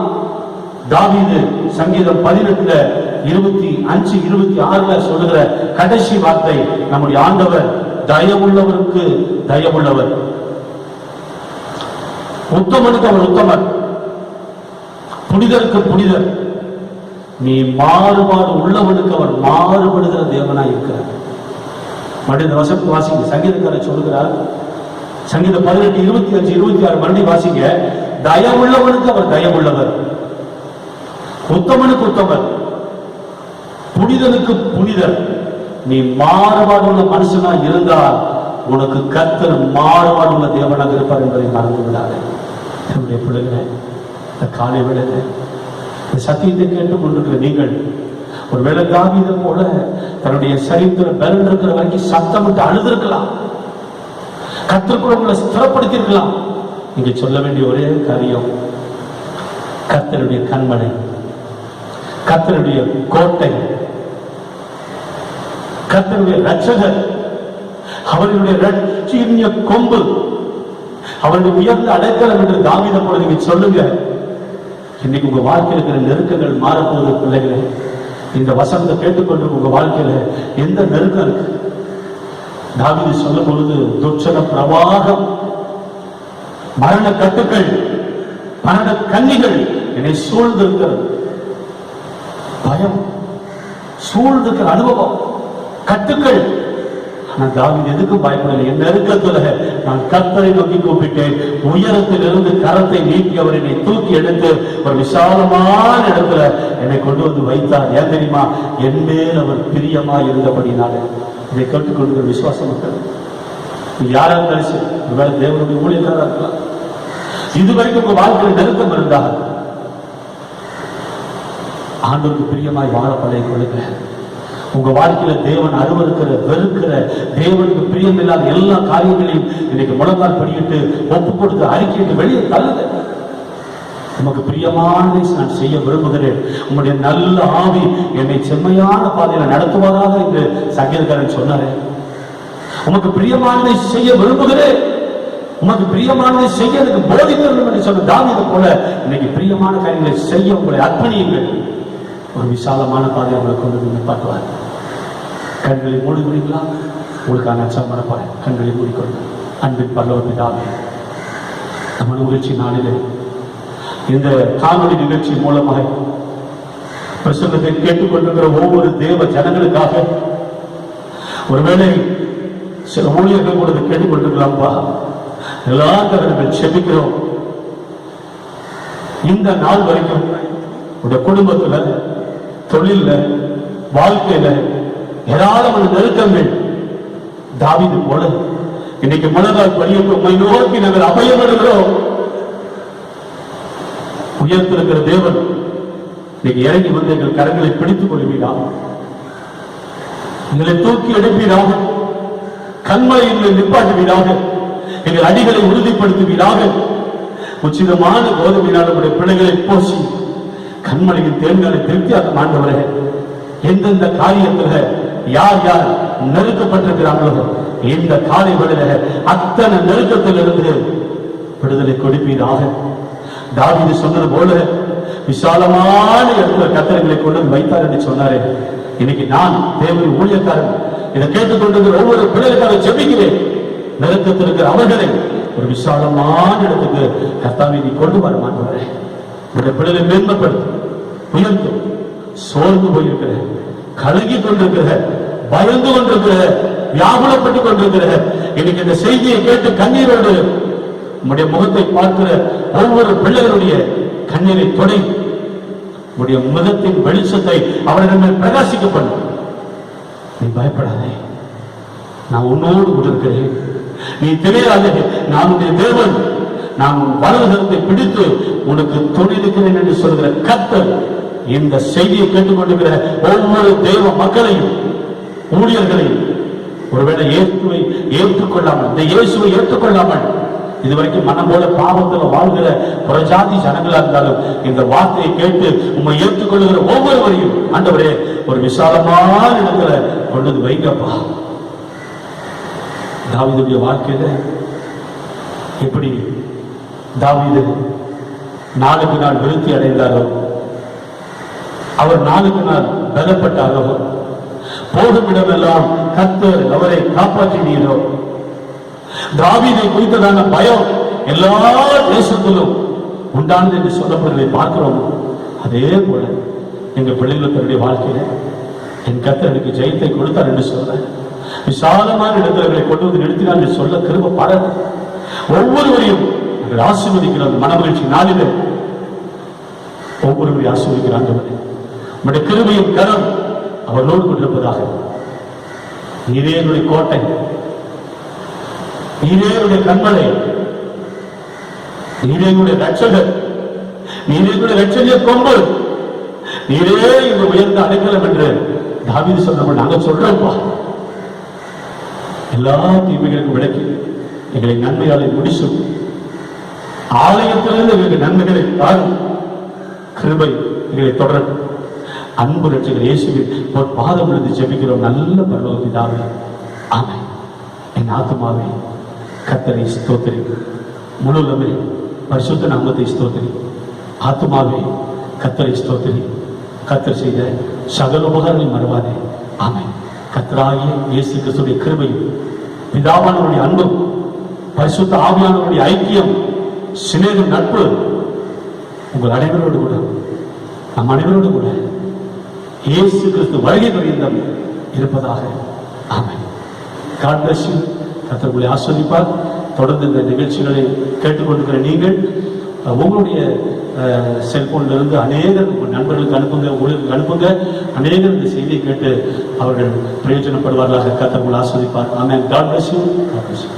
தாவீது சங்கீதம் 18:25-26 சொல்லுகிற கடைசி வார்த்தை, நம்முடைய ஆண்டவர் தயவுள்ளவருக்கு தயவுள்ளவர், உத்தமனுக்கு அவர் உத்தமர், புனிதருக்கு புனிதர், நீ மாறுபாடு உள்ளவனுக்கு அவர் மாறுபடுகிற தேவனாய் இருக்கிறார். மறுபடியும் வசனம் வாசிங்க. சங்கீதக்காரர் சொல்லுகிறார், சங்கீதம் 18:25-26 மறுபடியும் வாசிங்க. தயவுள்ளவனுக்கு அவர் தயவுள்ளவர், உத்தமனுக்கு உத்தமர், புனிதனுக்கு புனிதர், நீ மாறுபாடுள்ள மனுஷனா இருந்தால் உனக்கு கர்த்தர் மாறுபாடுள்ள தேவனாக இருப்பார் என்பதை மறந்து விடாதே. என்னுடைய பிள்ளைகளே, இந்த காலை வேளையிலே சத்தியத்தை கேட்டுக் கொண்டிருக்கிற நீங்கள் ஒருவேளை தாவீதை போல தன்னுடைய சரீரத்துல பலன் இருக்கிற வரைக்கும் சத்தமிட்டு அழுதிருக்கலாம், கர்த்தர் உங்களை ஸ்திரப்படுத்தி இருக்கலாம். நீங்க சொல்ல வேண்டிய ஒரே காரியம், கர்த்தருடைய கண்மலை, கர்த்தருடைய கோட்டை, கர்த்தருடைய ரட்சகர், அவருடைய ரட்சிய கொம்பு, அவருடைய உயர்ந்த அடைக்கலம் என்று தாவீதை போல நீங்க சொல்லுங்க. இன்னைக்கு உங்க வாழ்க்கையில் இருக்கிற நெருக்கங்கள் மாறப்போகுது. பிள்ளைகளே, இந்த வசனத்தை கேட்டுக்கொண்டு உங்க வாழ்க்கையில எந்த நெருக்கம் இருக்கு? தாவீது சொல்லும் பொழுது துர்ச்சன பிரவாகம், மரண கட்டுக்கள், மரண கன்னிகள் என்னை சூழ்ந்திருக்கிற பயம், சூழ்ந்திருக்கிற அனுபவம், கட்டுக்கள். ஆனா தாவீது எதுக்கும் பயப்படலை. என் நெருக்கத்துல நான் கர்த்தரை நோக்கி கூப்பிட்டேன். உயரத்திலிருந்து கரத்தை நீக்கி அவர் என்னை தூக்கி எடுத்து ஒரு விசாலமான இடத்துல என்னை கொண்டு வந்து வைத்தார். ஏன் தெரியுமா? என் மேல் அவர் பிரியமா இருந்தபடினால. இதை கேட்டுக்கொண்டு விசுவாச மக்கள், யாரா இருந்தாலும் சரி, ஒருவேளை தேவனுடைய ஊழியக்காரா இருக்கலாம், இதுவரைக்கும் உங்க வாழ்க்கையில் நெருக்கம் இருந்தால் ஆண்டவருக்கு பிரியமாய் வாழ பழகிக் கொள்ளுங்க. உங்க வாழ்க்கையில தேவன் அருவருக்கிற, வெறுக்கிற, தேவனுக்கு பிரியமில்லாத எல்லா காரியங்களையும் இன்னைக்கு முழங்கால் படிக்கிட்டு ஒப்பு கொடுத்து அறிக்கையிட்டு வெளியே தள்ளுங்க. உமக்கு பிரியமானதை நான் செய்ய விரும்புகிறேன், உங்களுடைய நல்ல ஆவி என்னை செம்மையான பாதையில நடத்துவதாக என்று சங்கீதக்காரன் சொன்னாரே. உமக்கு பிரியமானதை செய்ய விரும்புகிறேன், உமக்கு பிரியமானதை செய்ய எனக்கு போதிக்கணும் என்று சொன்ன தாவீதை போல இன்னைக்கு பிரியமான காரியங்களை செய்ய உங்களை அர்ப்பணியுங்கள். ஒரு விசாலமான பாதை உங்களை கொண்டு நிப்பாட்டுவார். கண்களை மூடிக்கொள்ளுங்களா? உங்களுக்கான அச்சமரப்பாரு. கண்களை மூடிக்கொள்ள. அன்பின் பரலோக பிதாவே, நம்ம நிகழ்ச்சி நாளிலே இந்த காணொலி நிகழ்ச்சி மூலமாக பிரசங்கத்தை கேட்டுக்கொண்டிருக்கிற ஒவ்வொரு தேவ ஜனங்களுக்காக, ஒருவேளை சில ஊழியர்கள் கூட கேட்டுக்கொண்டிருக்கலாம்பா, எல்லாரும் செபிக்கிறோம். இந்த நாள் வரைக்கும் உடைய குடும்பத்துல, தொழில, வாழ்க்கையில ஏராளமான நெருக்கங்கள் தாவீது போல இன்னைக்கு முழங்கால் படியிட்டு உண்மை நோக்கி நாங்கள் அபயப்படுகிறோம். உயர்த்திருக்கிற தேவன் இன்னைக்கு இறங்கி வந்து எங்கள் கரங்களை பிடித்துக் கொள்வீராக, எங்களை தூக்கி எடுப்பீராக, கண்மலையை நிப்பாட்டுவீராக, எங்கள் அடிகளை உறுதிப்படுத்துவீராக. உச்சிதமான கோதுமையினால் நம்முடைய பிள்ளைகளை போசி கண்மலையின் தேர்தலை திருப்தியாக மாண்டவரே, எந்தெந்த காரியத்துல யார் யார் நெருக்கப்பட்டிருக்கிறார்களோ இந்த காலை வேளையில அத்தனை நெருக்கத்திலிருந்து விடுதலை கொடுப்பீராக. தாவீது சொன்னது போல விசாலமான இடத்துல கர்த்தர்களை கொண்டு வைத்தார் என்று சொன்னாரே. இன்னைக்கு நான் தேவனுடைய ஊழியக்காரன், இதை கேட்டுக்கொண்டிருக்கிற ஒவ்வொரு பிள்ளைகளுக்காக ஜெபிக்கிறேன். நெருக்கத்தில் இருக்கிற அவர்களை ஒரு விசாலமான இடத்துக்கு கர்த்தாவை நீ கொண்டு வர மாட்டவரே. உடைய பிள்ளைகளை மேன்மைப்படுத்தும், உயர்த்தும். சோர்ந்து போயிருக்கிற, கலங்கி கொண்டிருக்கிற, பயந்து கொண்டிருக்கிற, வியாகுலப்பட்டுக் கொண்டிருக்கிற, இன்னைக்கு இந்த செய்தியை கேட்டு கண்ணீரோடு உடைய முகத்தை பார்க்கிற ஒவ்வொரு பிள்ளைகளுடைய கண்ணீரை தொடை, உடைய முகத்தின் வெளிச்சத்தை அவர்கள் பிரகாசிக்கப்படும். நீ பயப்படாதே, நான் உன்னோடு இருக்கிறேன். நீ தெரியாதே, நான் உடைய தேவன், நான் வலதுகரத்தை பிடித்து உனக்கு துணைக்கிறேன் என்று சொல்கிற கர்த்தர் இந்த செய்தியை கேட்டுக்கொண்டிருக்கிற ஒவ்வொரு தேவ மக்களையும், ஊழியர்களையும் ஒருவேளை ஏற்றுக்கொள்ளாமல், இந்த இயேசுவை ஏற்றுக்கொள்ளாமல் இதுவரைக்கும் மனம் போல பாவத்தில் வாழ்கிற புறஜாதி ஜனங்களா இருந்தாலும் இந்த வார்த்தையை கேட்டு உண்மை ஏற்றுக்கொள்ளுகிற ஒவ்வொருவரையும் ஆண்டவரே ஒரு விசாலமான இடத்துல கொண்டு வைங்கப்பா. தாவீதுடைய வாழ்க்கையில எப்படி தாவீது நாளுக்கு நாள் விருத்தி அடைந்தாரோ, அவர் நாளுக்கு நாள் பலப்பட்டாரோ, போகும் இடமெல்லாம் கர்த்தர் அவரை காப்பாற்றினீரோ, தாவீதை குறித்ததான பயம் எல்லா தேசத்திலும் உண்டானது என்று சொல்லப்படுவதை பார்க்கிறோம். அதே போல எங்க பிள்ளைகளுடைய வாழ்க்கையில என் கர்த்தர் எனக்கு ஜெயத்தை கொடுத்தார் என்று சொல்ற விசாலமான இடங்களை கொண்டு வந்து நிறுத்தினார் என்று சொல்ல கிருபை பாராட்டு. ஒவ்வொருவரையும் நாங்கள் ஆசீர்வதிக்கிறோம். மனமகிழ்ச்சி நாளிலே ஒவ்வொருவரையும் ஆசீர்வதிக்கிறாங்க. உங்களுடைய கிருபையின் கரம் அவர்களோடு கொண்டிருப்பதாக. நீரே என்னுடைய கோட்டை, நீரே என்னுடைய கண்மலை, நீரே என்னுடைய ரட்சகர், நீரே என்னுடைய ரட்சகர் கொம்பு, நீரே இந்த உயர்ந்த அடைக்கலம் என்று தாவீது சொன்னபோது நாங்க சொல்றோம்ப்பா, எல்லா தீமைகளுக்கும் விலக்கி எங்களை நன்மையாலே முடிச்சும் ஆலயத்திலிருந்து எங்களுக்கு நன்மைகளை தாரும், கிருபை எங்களை தொடரும். அன்பு ரட்சகர் இயேசுவின் ஒரு பாதம் விழுந்து ஜெபிக்கிறோம் நல்ல பரலோக பிதாவே, ஆமென். என் ஆத்துமாவே கர்த்தரை ஸ்தோத்திரி, முழுவதுமே பரிசுத்த நாமத்தை ஸ்தோத்திரி. ஆத்துமாவே கர்த்தரை ஸ்தோத்திரி, கர்த்தர் செய்த சகல உபகாரங்களை மறவாதே. ஆமென். கர்த்தராகிய இயேசு கிறிஸ்துவின் கிருபையும் பிதாவானவருடைய அன்பும் பரிசுத்த ஆவியானவருடைய ஐக்கியம் சிநேகம் நட்பு உங்கள் அனைவரோடு கூட நம் அனைவரோடு கூட இயேசு கிறிஸ்து வருகை பரியந்தம் இருப்பதாக. ஆமென். God bless you. கர்த்தர் உங்களை ஆசீர்வதிப்பார். தொடர்ந்து இந்த நிகழ்ச்சிகளை கேட்டுக்கொண்டிருக்கிற நீங்கள் உங்களுடைய செல்போன்ல இருந்து அநேகர் உங்கள் நண்பர்களுக்கு அனுப்புங்க, உங்களுக்கு அனுப்புங்க. அநேகர் இந்த செய்தியை கேட்டு அவர்கள் பிரயோஜனப்படுவார்களாக. கர்த்தர் உங்களை ஆசீர்வதிப்பார். ஆமென். God bless you. God bless you.